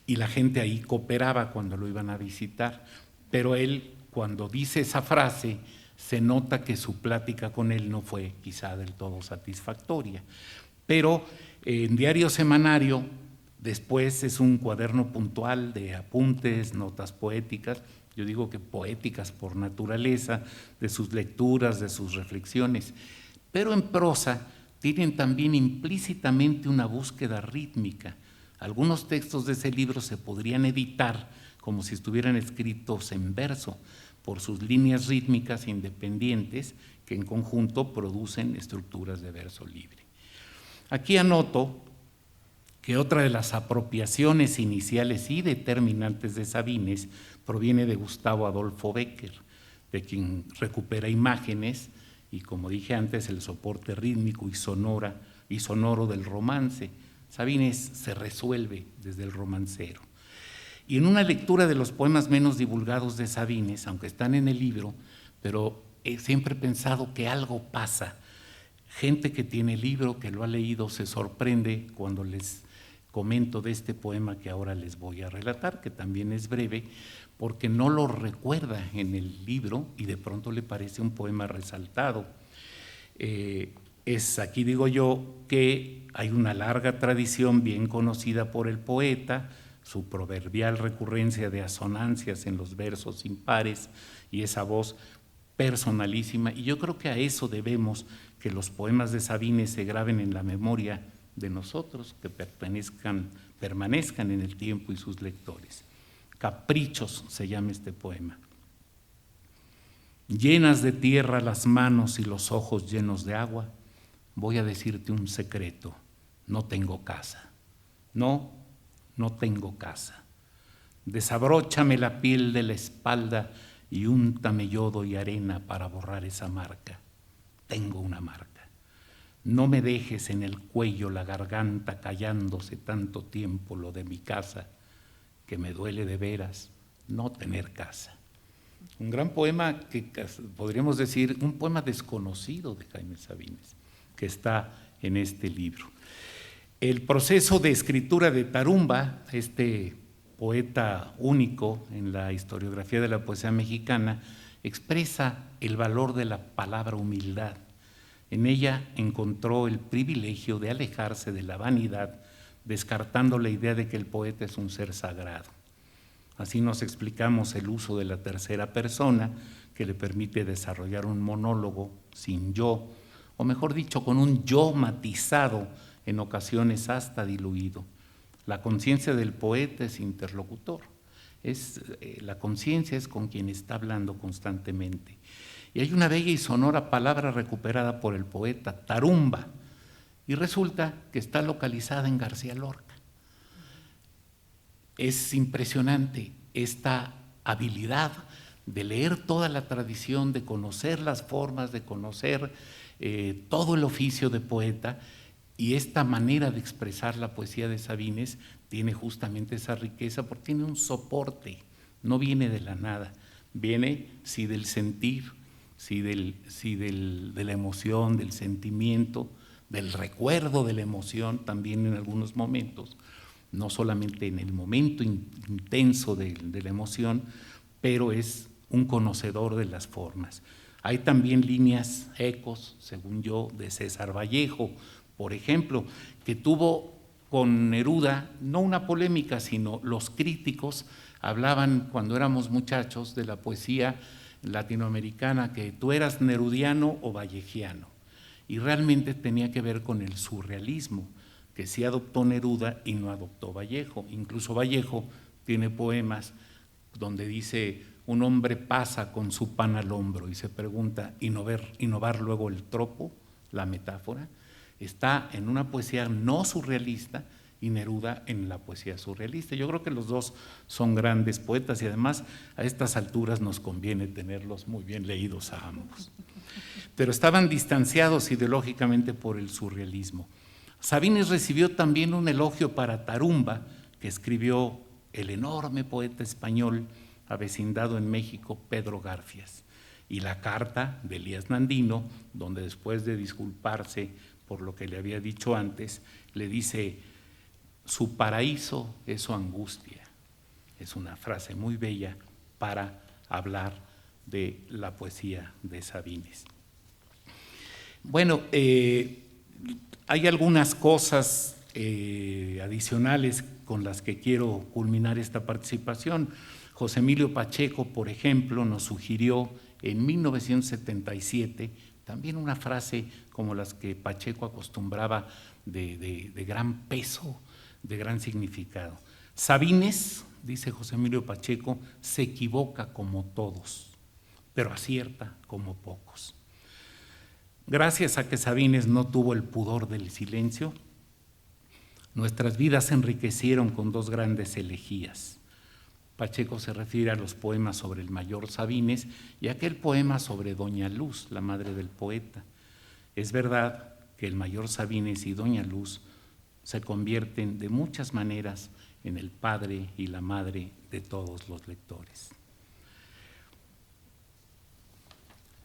Y la gente ahí cooperaba cuando lo iban a visitar. Pero él, cuando dice esa frase, se nota que su plática con él no fue quizá del todo satisfactoria. Pero en Diario Semanario, después es un cuaderno puntual de apuntes, notas poéticas, yo digo que poéticas por naturaleza, de sus lecturas, de sus reflexiones, pero en prosa tienen también implícitamente una búsqueda rítmica. Algunos textos de ese libro se podrían editar como si estuvieran escritos en verso, por sus líneas rítmicas independientes que en conjunto producen estructuras de verso libre. Aquí anoto que otra de las apropiaciones iniciales y determinantes de Sabines proviene de Gustavo Adolfo Bécquer, de quien recupera imágenes y, como dije antes, el soporte rítmico y sonoro del romance. Sabines se resuelve desde el romancero. Y en una lectura de los poemas menos divulgados de Sabines, aunque están en el libro, pero siempre he pensado que algo pasa. Gente que tiene el libro, que lo ha leído, se sorprende cuando les comento de este poema que ahora les voy a relatar, que también es breve, porque no lo recuerda en el libro y de pronto le parece un poema resaltado. Aquí digo yo que hay una larga tradición bien conocida por el poeta, su proverbial recurrencia de asonancias en los versos impares y esa voz personalísima, y yo creo que a eso debemos que los poemas de Sabines se graben en la memoria de nosotros, que permanezcan en el tiempo y sus lectores. Caprichos se llama este poema. Llenas de tierra las manos y los ojos llenos de agua, voy a decirte un secreto, no tengo casa. No tengo casa. Desabróchame la piel de la espalda y úntame yodo y arena para borrar esa marca. Tengo una marca. No me dejes en el cuello la garganta callándose tanto tiempo lo de mi casa, que me duele de veras no tener casa. Un gran poema que podríamos decir, un poema desconocido de Jaime Sabines, que está en este libro. El proceso de escritura de Tarumba, este poeta único en la historiografía de la poesía mexicana, expresa el valor de la palabra humildad. En ella encontró el privilegio de alejarse de la vanidad, descartando la idea de que el poeta es un ser sagrado. Así nos explicamos el uso de la tercera persona, que le permite desarrollar un monólogo sin yo, o mejor dicho, con un yo matizado, en ocasiones hasta diluido. La conciencia del poeta es interlocutor, la conciencia es con quien está hablando constantemente. Y hay una bella y sonora palabra recuperada por el poeta, tarumba, y resulta que está localizada en García Lorca. Es impresionante esta habilidad de leer toda la tradición, de conocer las formas, de conocer todo el oficio de poeta, y esta manera de expresar la poesía de Sabines tiene justamente esa riqueza porque tiene un soporte, no viene de la nada, viene sí del sentir, sí de la emoción, del sentimiento, del recuerdo de la emoción también en algunos momentos, no solamente en el momento intenso de la emoción, pero es un conocedor de las formas. Hay también líneas, ecos, según yo, de César Vallejo, por ejemplo, que tuvo con Neruda, no una polémica, sino los críticos hablaban cuando éramos muchachos de la poesía latinoamericana, que tú eras nerudiano o vallejiano, y realmente tenía que ver con el surrealismo, que sí adoptó Neruda y no adoptó Vallejo. Incluso Vallejo tiene poemas donde dice: un hombre pasa con su pan al hombro y se pregunta, ¿innovar luego el tropo, la metáfora? Está en una poesía no surrealista y Neruda en la poesía surrealista. Yo creo que los dos son grandes poetas y además a estas alturas nos conviene tenerlos muy bien leídos a ambos. Pero estaban distanciados ideológicamente por el surrealismo. Sabines recibió también un elogio para Tarumba, que escribió el enorme poeta español avecindado en México, Pedro Garfias, y la carta de Elías Nandino, donde después de disculparse por lo que le había dicho antes, le dice: su paraíso es su angustia. Es una frase muy bella para hablar de la poesía de Sabines. Bueno, hay algunas cosas adicionales con las que quiero culminar esta participación. José Emilio Pacheco, por ejemplo, nos sugirió en 1977 también una frase como las que Pacheco acostumbraba de gran peso, de gran significado. Sabines, dice José Emilio Pacheco, se equivoca como todos, pero acierta como pocos. Gracias a que Sabines no tuvo el pudor del silencio, nuestras vidas se enriquecieron con dos grandes elegías. Pacheco se refiere a los poemas sobre el mayor Sabines y a aquel poema sobre Doña Luz, la madre del poeta. Es verdad que el mayor Sabines y Doña Luz se convierten de muchas maneras en el padre y la madre de todos los lectores.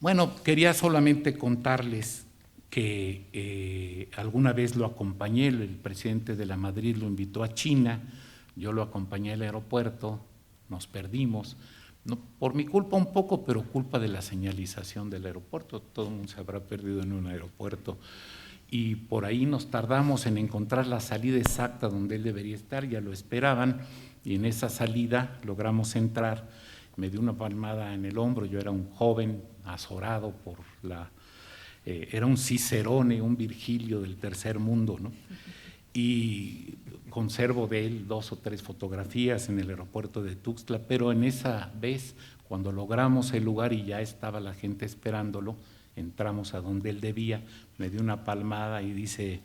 Bueno, quería solamente contarles que alguna vez lo acompañé, el presidente de la Madrid lo invitó a China, yo lo acompañé al aeropuerto, nos perdimos, no, por mi culpa un poco, pero culpa de la señalización del aeropuerto, todo el mundo se habrá perdido en un aeropuerto, y por ahí nos tardamos en encontrar la salida exacta donde él debería estar, ya lo esperaban, y en esa salida logramos entrar, me dio una palmada en el hombro, yo era un joven azorado por era un Cicerone, un Virgilio del tercer mundo, ¿no? Y conservo de él 2 o 3 fotografías en el aeropuerto de Tuxtla, pero en esa vez, cuando logramos el lugar y ya estaba la gente esperándolo, entramos a donde él debía, me dio una palmada y dice,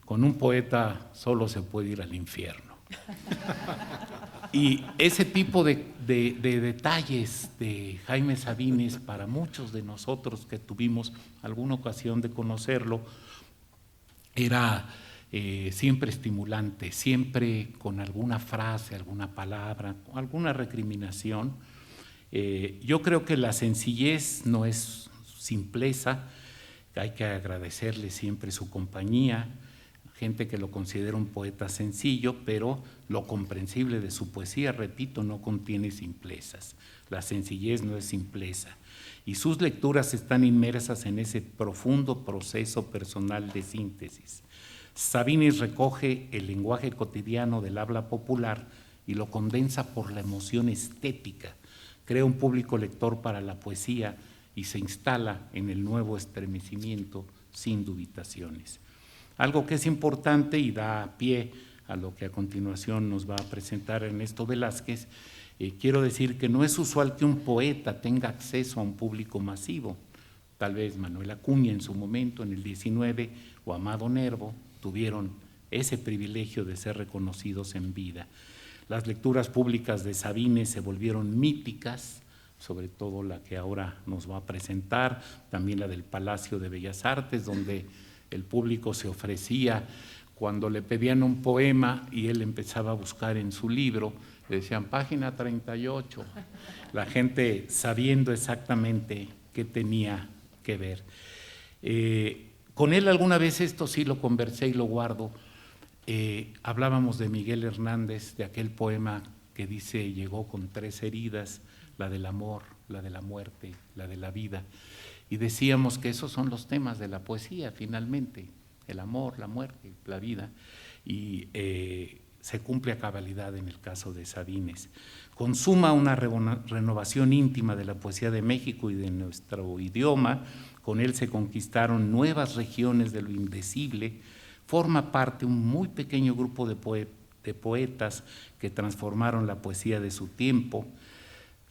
con un poeta solo se puede ir al infierno. Y ese tipo de detalles de Jaime Sabines, para muchos de nosotros que tuvimos alguna ocasión de conocerlo, era siempre estimulante, siempre con alguna frase, alguna palabra, alguna recriminación. Yo creo que la sencillez no es simpleza, hay que agradecerle siempre su compañía, gente que lo considera un poeta sencillo, pero lo comprensible de su poesía, repito, no contiene simplezas. La sencillez no es simpleza. Y sus lecturas están inmersas en ese profundo proceso personal de síntesis. Sabines recoge el lenguaje cotidiano del habla popular y lo condensa por la emoción estética. Crea un público lector para la poesía y se instala en el nuevo estremecimiento sin dubitaciones. Algo que es importante y da pie a lo que a continuación nos va a presentar Ernesto Velázquez, quiero decir que no es usual que un poeta tenga acceso a un público masivo. Tal vez Manuel Acuña en su momento, en el 19, o Amado Nervo, tuvieron ese privilegio de ser reconocidos en vida. Las lecturas públicas de Sabines se volvieron míticas, sobre todo la que ahora nos va a presentar, también la del Palacio de Bellas Artes, donde el público se ofrecía cuando le pedían un poema y él empezaba a buscar en su libro, le decían página 38, la gente sabiendo exactamente qué tenía que ver. Con él alguna vez, esto sí lo conversé y lo guardo, hablábamos de Miguel Hernández, de aquel poema que dice, llegó con 3 heridas, la del amor, la de la muerte, la de la vida. Y decíamos que esos son los temas de la poesía, finalmente, el amor, la muerte, la vida, y se cumple a cabalidad en el caso de Sabines. Consuma una renovación íntima de la poesía de México y de nuestro idioma, con él se conquistaron nuevas regiones de lo indecible, forma parte un muy pequeño grupo de poetas que transformaron la poesía de su tiempo,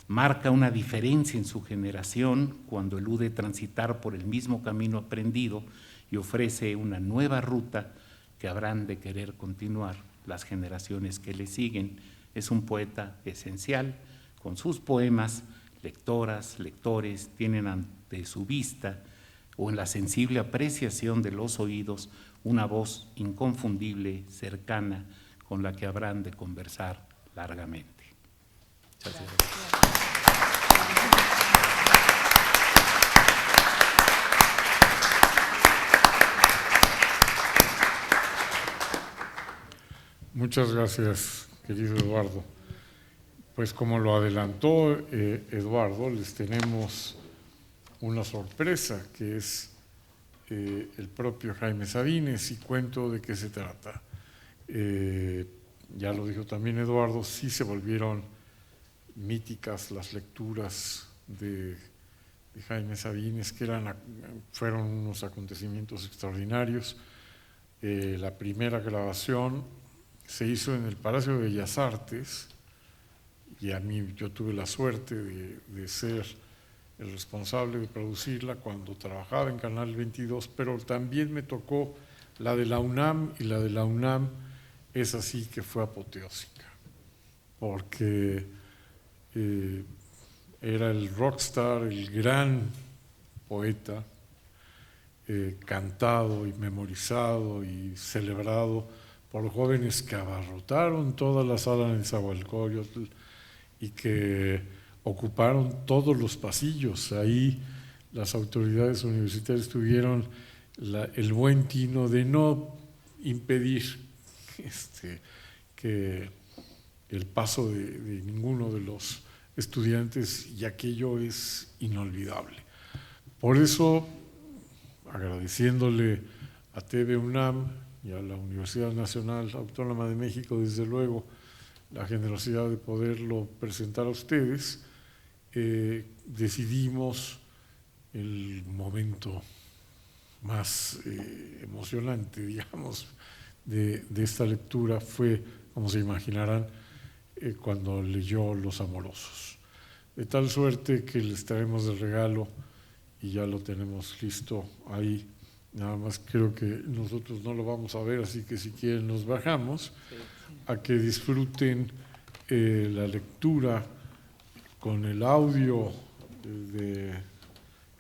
marca una diferencia en su generación cuando elude transitar por el mismo camino aprendido y ofrece una nueva ruta que habrán de querer continuar las generaciones que le siguen. Es un poeta esencial, con sus poemas, lectoras, lectores tienen ante su vista o en la sensible apreciación de los oídos una voz inconfundible, cercana, con la que habrán de conversar largamente. Muchas gracias. Muchas gracias, querido Eduardo. Pues como lo adelantó Eduardo, les tenemos una sorpresa, que es el propio Jaime Sabines, y cuento de qué se trata. Ya lo dijo también Eduardo, sí se volvieron míticas las lecturas de Jaime Sabines, que fueron unos acontecimientos extraordinarios. La primera grabación se hizo en el Palacio de Bellas Artes, y yo tuve la suerte de ser el responsable de producirla cuando trabajaba en Canal 22, pero también me tocó la de la UNAM, y la de la UNAM es así que fue apoteósica, porque era el rockstar, el gran poeta, cantado y memorizado y celebrado por jóvenes que abarrotaron toda la sala en Nezahualcóyotl y que ocuparon todos los pasillos. Ahí las autoridades universitarias tuvieron el buen tino de no impedir que el paso de ninguno de los estudiantes, y aquello es inolvidable. Por eso, agradeciéndole a TV UNAM y a la Universidad Nacional Autónoma de México, desde luego, la generosidad de poderlo presentar a ustedes, decidimos el momento más emocionante, digamos, de esta lectura fue, como se imaginarán, cuando leyó Los Amorosos. De tal suerte que les traemos de regalo, y ya lo tenemos listo ahí, nada más creo que nosotros no lo vamos a ver, así que si quieren nos bajamos, a que disfruten la lectura con el audio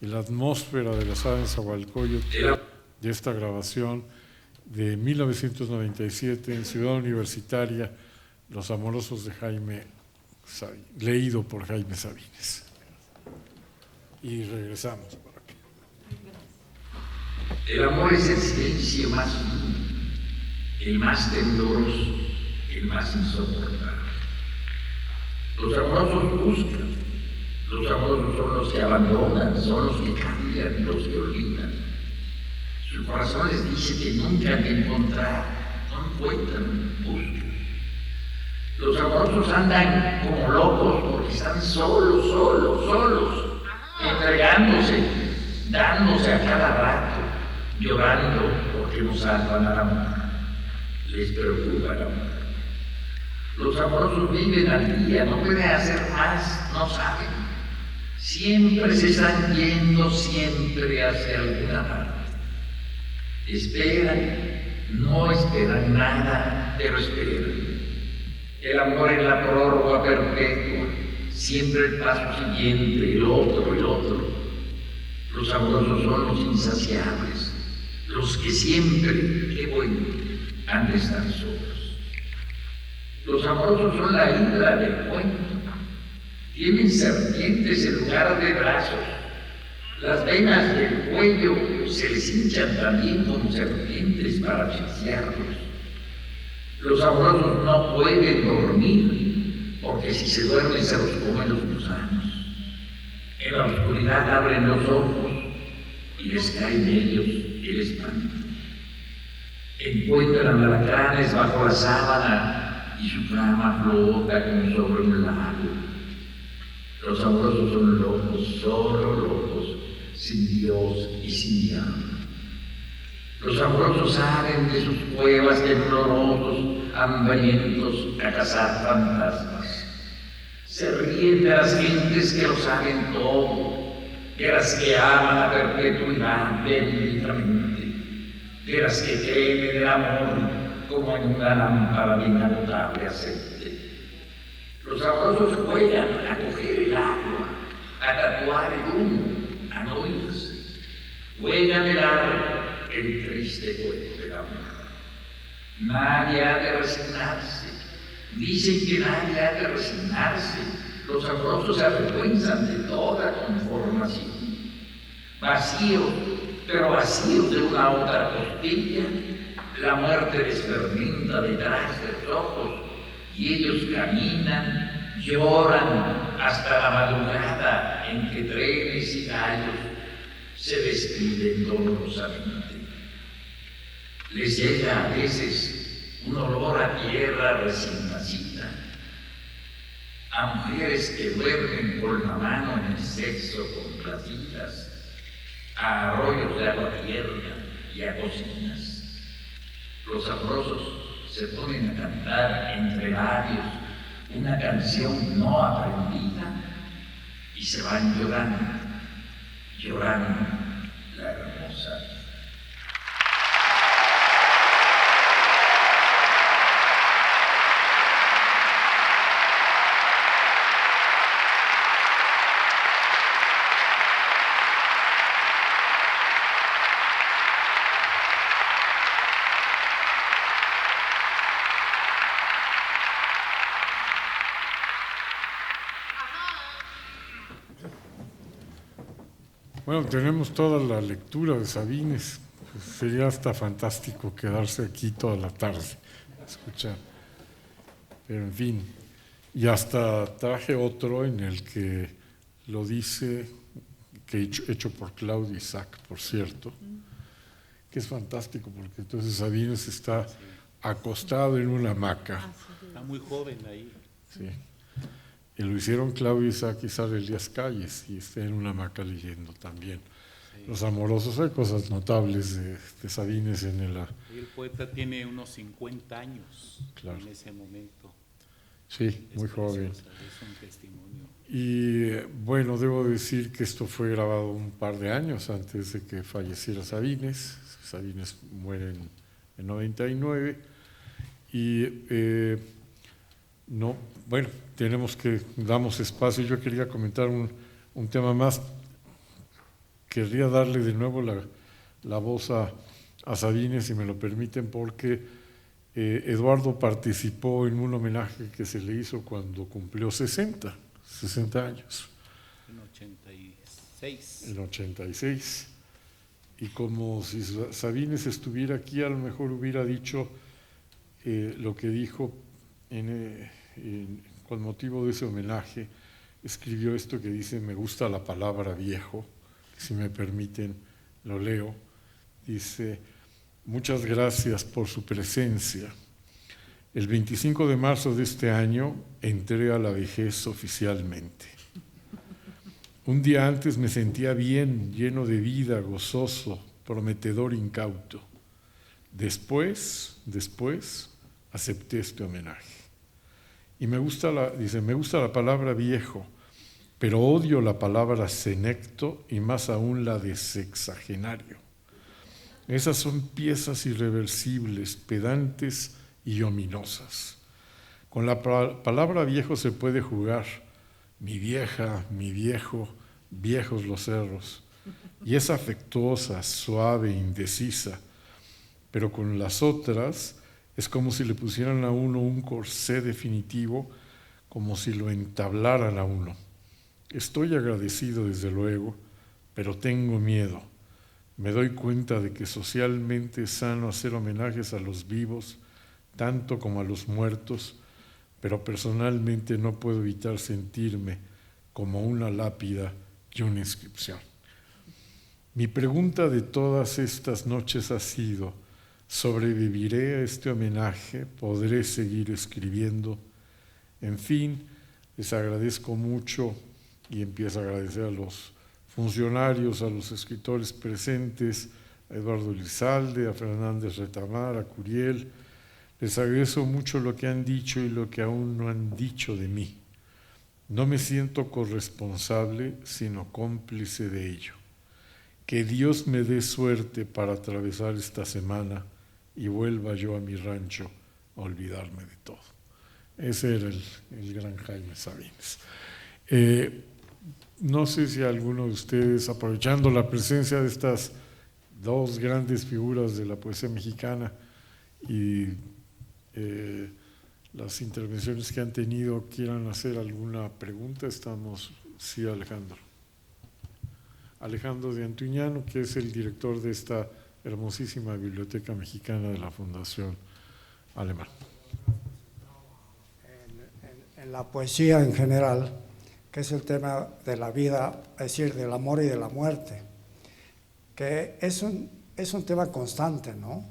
y la atmósfera de la sala de Nezahualcóyotl, de esta grabación de 1997 en Ciudad Universitaria, Los Amorosos de Jaime Sabines, leído por Jaime Sabines. Y regresamos por aquí. El amor es el silencio más fino, el más tembloroso, el más insoportable. Los amorosos buscan, los amorosos son los que abandonan, son los que cambian, los que olvidan. Su corazón les dice que nunca han de encontrar, no encuentran, buscan. Los amorosos andan como locos porque están solos, entregándose, dándose a cada rato, llorando porque no salvan al amor, les preocupa el amor. Los amorosos viven al día, no pueden hacer más, no saben. Siempre se están yendo, siempre hacia alguna parte. Esperan, no esperan nada, pero esperan. El amor es la prórroga perpetua, siempre el paso siguiente, el otro. Los amorosos son los insaciables, los que siempre, qué bueno, han de estar solos. Los amorosos son la hidra del cuento. Tienen serpientes en lugar de brazos. Las venas del cuello se les hinchan también como serpientes para asfixiarlos. Los amorosos no pueden dormir, porque si se duermen se los comen los gusanos. En la oscuridad abren los ojos y les cae en ellos el espanto. Encuentran alacranes bajo la sábana y su cama flota como sobre un lago. Los amorosos son locos, solo locos, sin Dios y sin diablo. Los amorosos salen de sus cuevas temblorosos, hambrientos, a cazar fantasmas. Se ríen de las gentes que lo saben todo, de las que aman a perpetuidad benditamente, de las que creen en el amor como en una lámpara de inagotable aceite. Los amorosos juegan a coger el agua, a tatuar el humo, a no irse. Juegan el arma, el triste cuento del amor. Nadie ha de resignarse. Dicen que nadie ha de resignarse. Los amorosos se avergüenzan de toda conformación. Vacíos, pero vacíos de una otra costilla, la muerte les fermenta detrás de los ojos y ellos caminan, lloran hasta la madrugada en que trenes y gallos se despiden dolorosamente. Les llega a veces un olor a tierra recién nacida, a mujeres que duermen con la mano en el sexo complacidas, a arroyos de agua tierna y a cocinas. Los amorosos se ponen a cantar entre labios una canción no aprendida y se van llorando la hermosa. Bueno, tenemos toda la lectura de Sabines, sería hasta fantástico quedarse aquí toda la tarde, escuchar. Pero en fin, y hasta traje otro en el que lo dice, que hecho por Claudio Isaac, por cierto, que es fantástico porque entonces Sabines está acostado en una hamaca. Está muy joven ahí. Sí. Y lo hicieron Claudio Isaac y Sara Elías Calles, y está en una hamaca leyendo también. Sí. Los amorosos, hay cosas notables de Sabines en el... El poeta tiene unos 50 años, claro, en ese momento. Sí, muy joven. Es un testimonio. Y bueno, debo decir que esto fue grabado un par de años antes de que falleciera Sabines. Sabines muere en 99. Y no, bueno, damos espacio. Yo quería comentar un tema más. Querría darle de nuevo la voz a Sabines, si me lo permiten, porque Eduardo participó en un homenaje que se le hizo cuando cumplió 60 años. En 86. Y como si Sabines estuviera aquí, a lo mejor hubiera dicho lo que dijo con motivo de ese homenaje. Escribió esto que dice: me gusta la palabra viejo, que si me permiten lo leo. Dice: muchas gracias por su presencia. El 25 de marzo de este año entré a la vejez oficialmente. Un día antes me sentía bien, lleno de vida, gozoso, prometedor, incauto. Después acepté este homenaje. Y me gusta la palabra viejo, pero odio la palabra senecto y más aún la de sexagenario. Esas son piezas irreversibles, pedantes y ominosas. Con la palabra viejo se puede jugar. Mi vieja, mi viejo, viejos los cerros. Y es afectuosa, suave, indecisa. Pero con las otras es como si le pusieran a uno un corsé definitivo, como si lo entablaran a uno. Estoy agradecido, desde luego, pero tengo miedo. Me doy cuenta de que socialmente es sano hacer homenajes a los vivos, tanto como a los muertos, pero personalmente no puedo evitar sentirme como una lápida y una inscripción. Mi pregunta de todas estas noches ha sido: ¿sobreviviré a este homenaje? ¿Podré seguir escribiendo? En fin, les agradezco mucho, y empiezo a agradecer a los funcionarios, a los escritores presentes, a Eduardo Elizalde, a Fernández Retamar, a Curiel. Les agradezco mucho lo que han dicho y lo que aún no han dicho de mí. No me siento corresponsable, sino cómplice de ello. Que Dios me dé suerte para atravesar esta semana y vuelva yo a mi rancho a olvidarme de todo. Ese era el gran Jaime Sabines. No sé si alguno de ustedes, aprovechando la presencia de estas dos grandes figuras de la poesía mexicana y las intervenciones que han tenido, quieran hacer alguna pregunta. Sí, Alejandro. Alejandro de Antuñano, que es el director de esta hermosísima biblioteca mexicana de la Fundación Alemán. En la poesía en general, que es el tema de la vida, es decir, del amor y de la muerte, que es un tema constante, ¿no?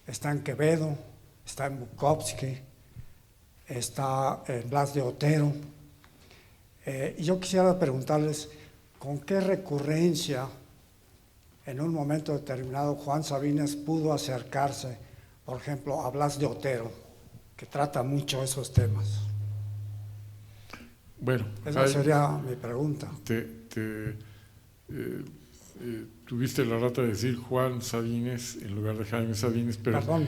Está en Quevedo, está en Bukowski, está en Blas de Otero. Y yo quisiera preguntarles, ¿con qué recurrencia en un momento determinado Juan Sabines pudo acercarse, por ejemplo, a Blas de Otero, que trata mucho esos temas? Bueno, esa sería mi pregunta. Tuviste la rata de decir Juan Sabines en lugar de Jaime Sabines, pero perdón.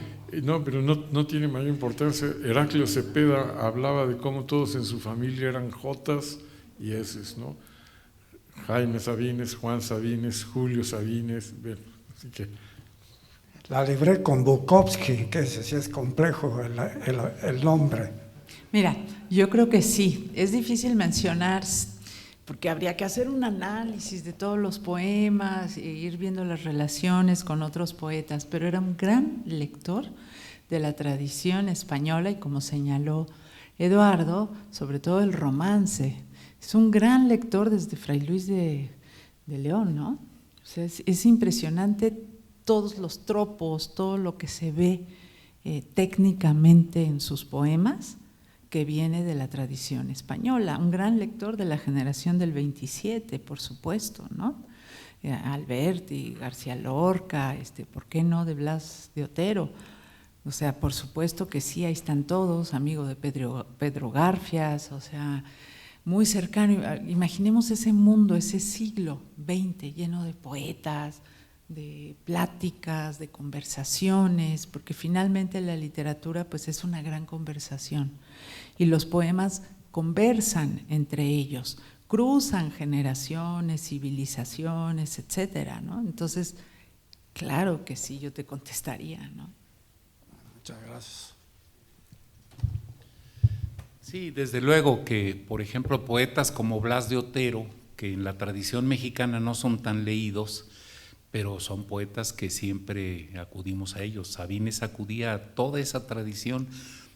Pero no tiene mayor importancia. Heraclio Cepeda hablaba de cómo todos en su familia eran Jotas y Eses, ¿no? Jaime Sabines, Juan Sabines, Julio Sabines, bueno, así que... La libré con Bukowski, que ese sí es complejo el nombre. Mira, yo creo que sí, es difícil mencionar porque habría que hacer un análisis de todos los poemas e ir viendo las relaciones con otros poetas, pero era un gran lector de la tradición española y, como señaló Eduardo, sobre todo el romance. Es un gran lector desde Fray Luis de León, ¿no? O sea, es impresionante todos los tropos, todo lo que se ve técnicamente en sus poemas, que viene de la tradición española. Un gran lector de la generación del 27, por supuesto, ¿no? Alberti, García Lorca, ¿por qué no?, de Blas de Otero. O sea, por supuesto que sí, ahí están todos, amigo de Pedro Garfias, o sea, muy cercano. Imaginemos ese mundo, ese siglo XX lleno de poetas, de pláticas, de conversaciones, porque finalmente la literatura pues es una gran conversación y los poemas conversan entre ellos, cruzan generaciones, civilizaciones, etcétera, ¿no? Entonces, claro que sí, yo te contestaría, ¿no? Muchas gracias. Sí, desde luego que, por ejemplo, poetas como Blas de Otero, que en la tradición mexicana no son tan leídos, pero son poetas que siempre acudimos a ellos. Sabines acudía a toda esa tradición.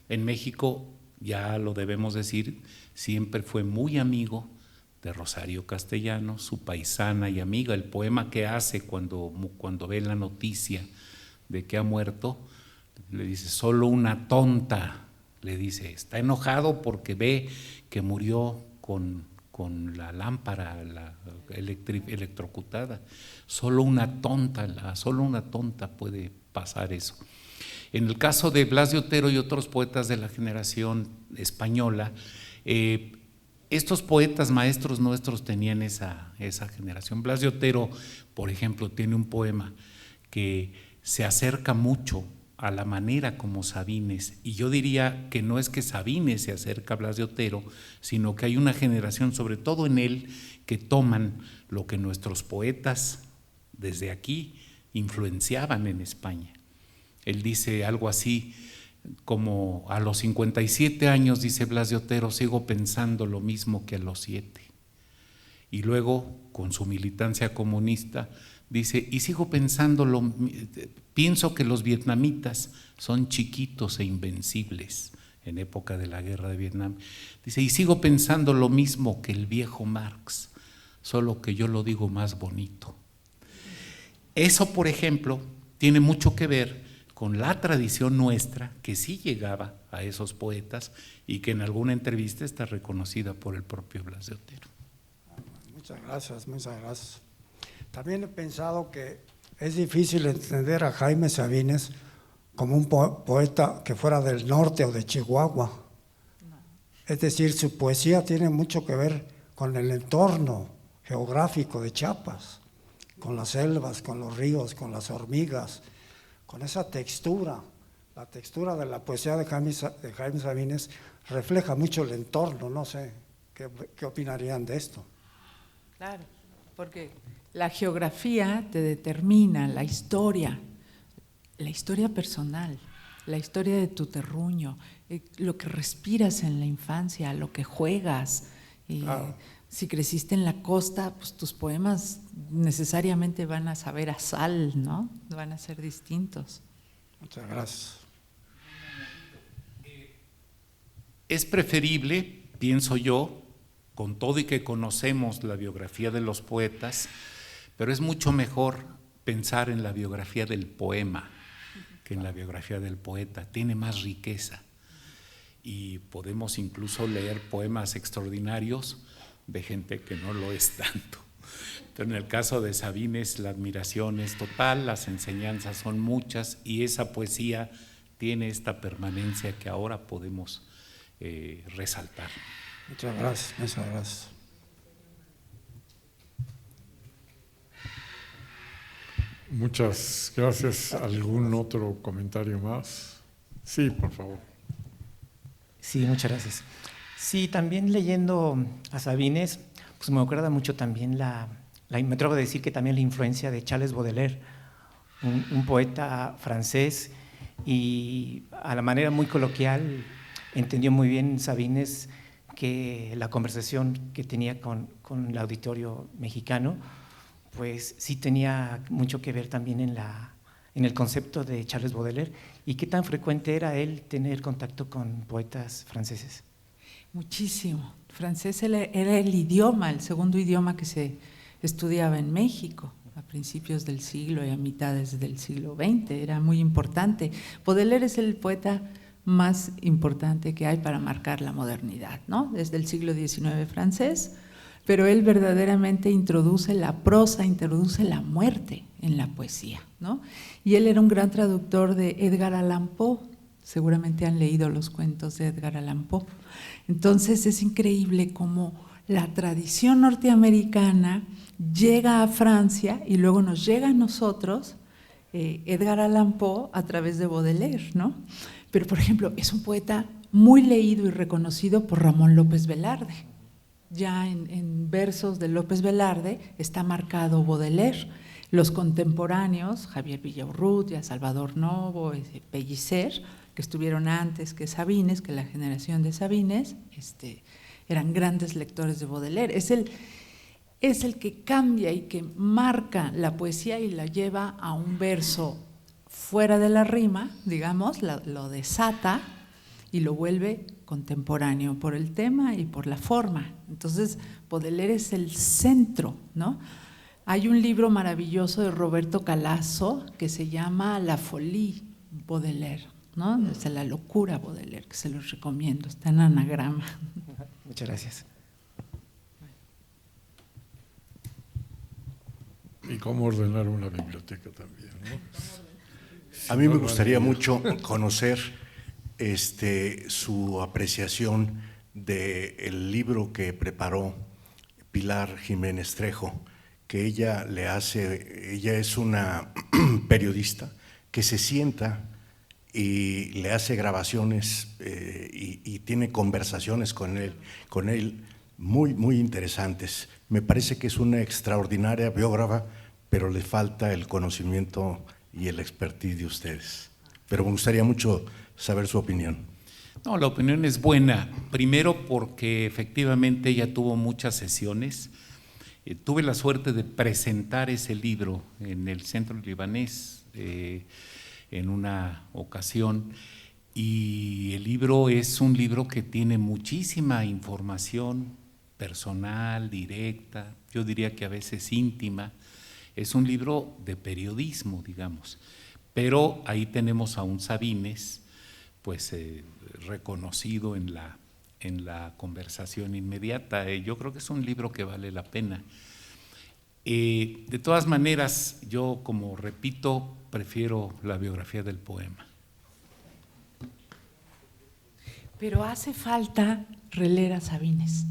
En México, ya lo debemos decir, siempre fue muy amigo de Rosario Castellanos, su paisana y amiga. El poema que hace cuando ve la noticia de que ha muerto, le dice: solo una tonta, le dice, está enojado porque ve que murió con la lámpara electrocutada. Solo una tonta puede pasar eso. En el caso de Blas de Otero y otros poetas de la generación española, estos poetas maestros nuestros tenían esa generación. Blas de Otero, por ejemplo, tiene un poema que se acerca mucho a la manera como Sabines, y yo diría que no es que Sabines se acerca a Blas de Otero, sino que hay una generación, sobre todo en él, que toman lo que nuestros poetas desde aquí influenciaban en España. Él dice algo así como: a los 57 años, dice Blas de Otero, sigo pensando lo mismo que a los 7. Y luego, con su militancia comunista, dice: y sigo pensando, pienso que los vietnamitas son chiquitos e invencibles en época de la guerra de Vietnam. Dice: y sigo pensando lo mismo que el viejo Marx, solo que yo lo digo más bonito. Eso, por ejemplo, tiene mucho que ver con la tradición nuestra, que sí llegaba a esos poetas y que en alguna entrevista está reconocida por el propio Blas de Otero. Muchas gracias, muchas gracias. También he pensado que es difícil entender a Jaime Sabines como un poeta que fuera del norte o de Chihuahua. Es decir, su poesía tiene mucho que ver con el entorno geográfico de Chiapas, con las selvas, con los ríos, con las hormigas, con esa textura. La textura de la poesía de Jaime Sabines refleja mucho el entorno. No sé, ¿qué opinarían de esto? Claro, porque la geografía te determina la historia personal, la historia de tu terruño, lo que respiras en la infancia, lo que juegas. Claro. Si creciste en la costa, pues tus poemas necesariamente van a saber a sal, ¿no? Van a ser distintos. Muchas gracias. Es preferible, pienso yo, con todo y que conocemos la biografía de los poetas, pero es mucho mejor pensar en la biografía del poema que en la biografía del poeta. Tiene más riqueza y podemos incluso leer poemas extraordinarios de gente que no lo es tanto. Pero en el caso de Sabines, la admiración es total, las enseñanzas son muchas y esa poesía tiene esta permanencia que ahora podemos resaltar. Muchas gracias, muchas gracias. Muchas gracias. ¿Algún otro comentario más? Sí, por favor. Sí, muchas gracias. Sí, también leyendo a Sabines, pues me acuerda mucho también me atrevo a decir que también la influencia de Charles Baudelaire, un poeta francés, y a la manera muy coloquial entendió muy bien Sabines que la conversación que tenía con el auditorio mexicano, pues sí tenía mucho que ver también en el concepto de Charles Baudelaire, y qué tan frecuente era él tener contacto con poetas franceses. Muchísimo. Francés era el idioma, el segundo idioma que se estudiaba en México a principios del siglo y a mitades del siglo XX, era muy importante. Baudelaire es el poeta más importante que hay para marcar la modernidad, ¿no? Desde el siglo XIX francés, pero él verdaderamente introduce la prosa, introduce la muerte en la poesía, ¿no? Y él era un gran traductor de Edgar Allan Poe, seguramente han leído los cuentos de Edgar Allan Poe. Entonces es increíble cómo la tradición norteamericana llega a Francia y luego nos llega a nosotros Edgar Allan Poe a través de Baudelaire, ¿no? Pero, por ejemplo, es un poeta muy leído y reconocido por Ramón López Velarde. Ya en versos de López Velarde está marcado Baudelaire. Los contemporáneos, Javier Villaurrutia, Salvador Novo, Pellicer, que estuvieron antes que Sabines, que la generación de Sabines, eran grandes lectores de Baudelaire. Es el que cambia y que marca la poesía y la lleva a un verso fuera de la rima, digamos, lo desata y lo vuelve contemporáneo por el tema y por la forma. Entonces, Baudelaire es el centro, ¿no? Hay un libro maravilloso de Roberto Calasso que se llama La folie Baudelaire, ¿no? Es la locura Baudelaire, que se los recomiendo, está en anagrama. Muchas gracias. Y cómo ordenar una biblioteca también, ¿no? A mí me gustaría mucho conocer su apreciación del libro que preparó Pilar Jiménez Trejo, que ella es una periodista que se sienta y le hace grabaciones y tiene conversaciones con él muy, muy interesantes. Me parece que es una extraordinaria biógrafa, pero le falta el conocimiento y el expertise de ustedes. Pero me gustaría mucho saber su opinión. No, la opinión es buena. Primero porque efectivamente ella tuvo muchas sesiones. Tuve la suerte de presentar ese libro en el Centro Libanés en una ocasión, y el libro es un libro que tiene muchísima información personal, directa, yo diría que a veces íntima. Es un libro de periodismo, digamos, pero ahí tenemos a un Sabines, pues reconocido en la conversación inmediata. Yo creo que es un libro que vale la pena. De todas maneras, yo, como repito, prefiero la biografía del poema. Pero hace falta releer a Sabines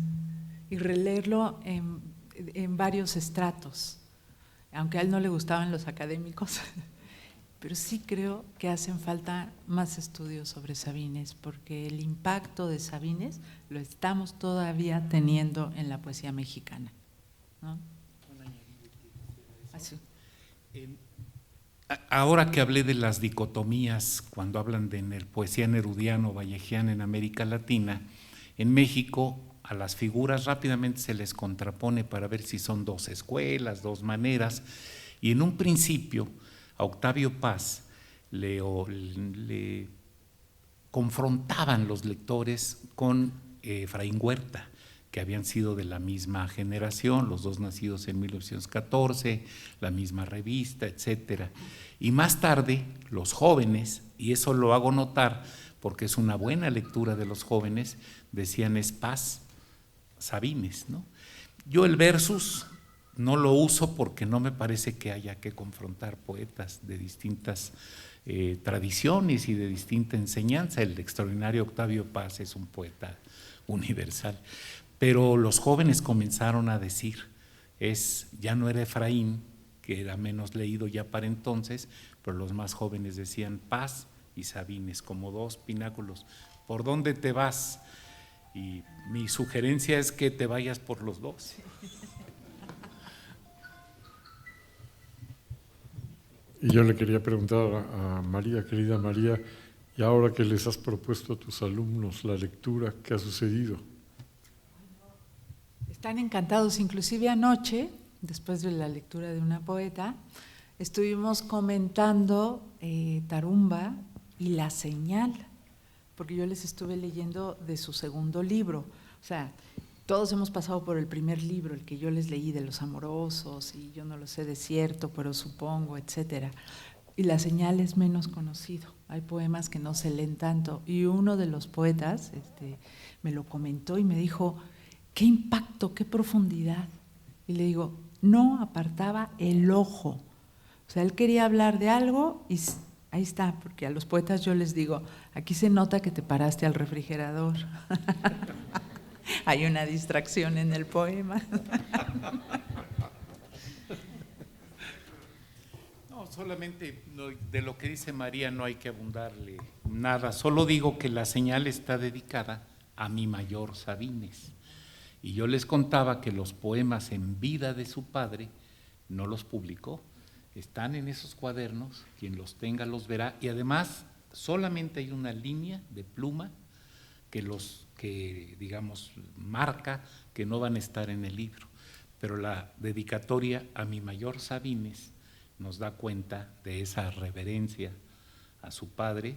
y releerlo en varios estratos. Aunque a él no le gustaban los académicos, pero sí creo que hacen falta más estudios sobre Sabines, porque el impacto de Sabines lo estamos todavía teniendo en la poesía mexicana, ¿no? Así. Ahora que hablé de las dicotomías, cuando hablan de poesía nerudiana o vallejiana en América Latina, en México a las figuras rápidamente se les contrapone para ver si son dos escuelas, dos maneras, y en un principio a Octavio Paz le confrontaban los lectores con Efraín Huerta, que habían sido de la misma generación, los dos nacidos en 1914, la misma revista, etcétera. Y más tarde los jóvenes, y eso lo hago notar porque es una buena lectura de los jóvenes, decían es Paz, Sabines, ¿no? Yo el versus no lo uso porque no me parece que haya que confrontar poetas de distintas tradiciones y de distinta enseñanza. El extraordinario Octavio Paz es un poeta universal. Pero los jóvenes comenzaron a decir, ya no era Efraín, que era menos leído ya para entonces, pero los más jóvenes decían Paz y Sabines, como dos pináculos. ¿Por dónde te vas? Y mi sugerencia es que te vayas por los dos. Y yo le quería preguntar a María, querida María, y ahora que les has propuesto a tus alumnos la lectura, ¿qué ha sucedido? Están encantados, inclusive anoche, después de la lectura de una poeta, estuvimos comentando Tarumba y La Señal, porque yo les estuve leyendo de su segundo libro. O sea, todos hemos pasado por el primer libro, el que yo les leí de los amorosos, y yo no lo sé de cierto, pero supongo, etcétera. Y La Señal es menos conocido. Hay poemas que no se leen tanto. Y uno de los poetas me lo comentó y me dijo, qué impacto, qué profundidad. Y le digo, no apartaba el ojo. O sea, él quería hablar de algo y ahí está, porque a los poetas yo les digo, aquí se nota que te paraste al refrigerador. Hay una distracción en el poema. No, solamente de lo que dice María no hay que abundarle nada. Solo digo que La Señal está dedicada a mi mayor Sabines. Y yo les contaba que los poemas en vida de su padre no los publicó. Están en esos cuadernos, quien los tenga los verá. Y además solamente hay una línea de pluma que digamos marca que no van a estar en el libro, pero la dedicatoria a mi mayor Sabines nos da cuenta de esa reverencia a su padre,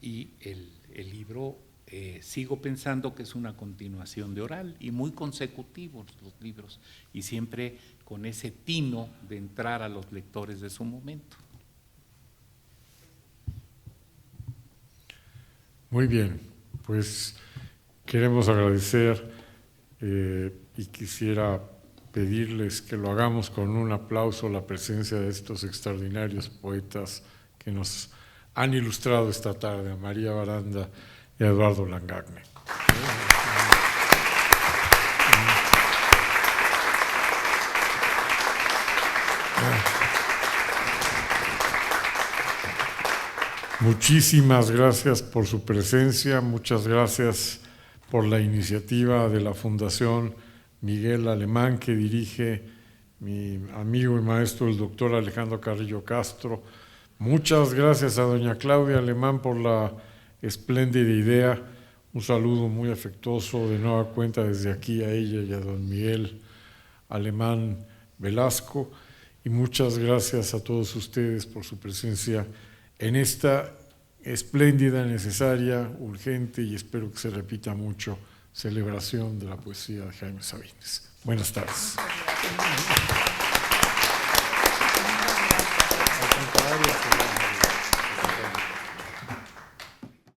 y el libro sigo pensando que es una continuación de oral y muy consecutivos los libros, y siempre con ese tino de entrar a los lectores de su momento. Muy bien, pues queremos agradecer y quisiera pedirles que lo hagamos con un aplauso la presencia de estos extraordinarios poetas que nos han ilustrado esta tarde, a María Baranda y a Eduardo Langagne. Muchísimas gracias por su presencia, muchas gracias por la iniciativa de la Fundación Miguel Alemán, que dirige mi amigo y maestro el doctor Alejandro Carrillo Castro. Muchas gracias a doña Claudia Alemán por la espléndida idea. Un saludo muy afectuoso de nueva cuenta desde aquí a ella y a don Miguel Alemán Velasco. Y muchas gracias a todos ustedes por su presencia en esta espléndida, necesaria, urgente y espero que se repita mucho celebración de la poesía de Jaime Sabines. Buenas tardes.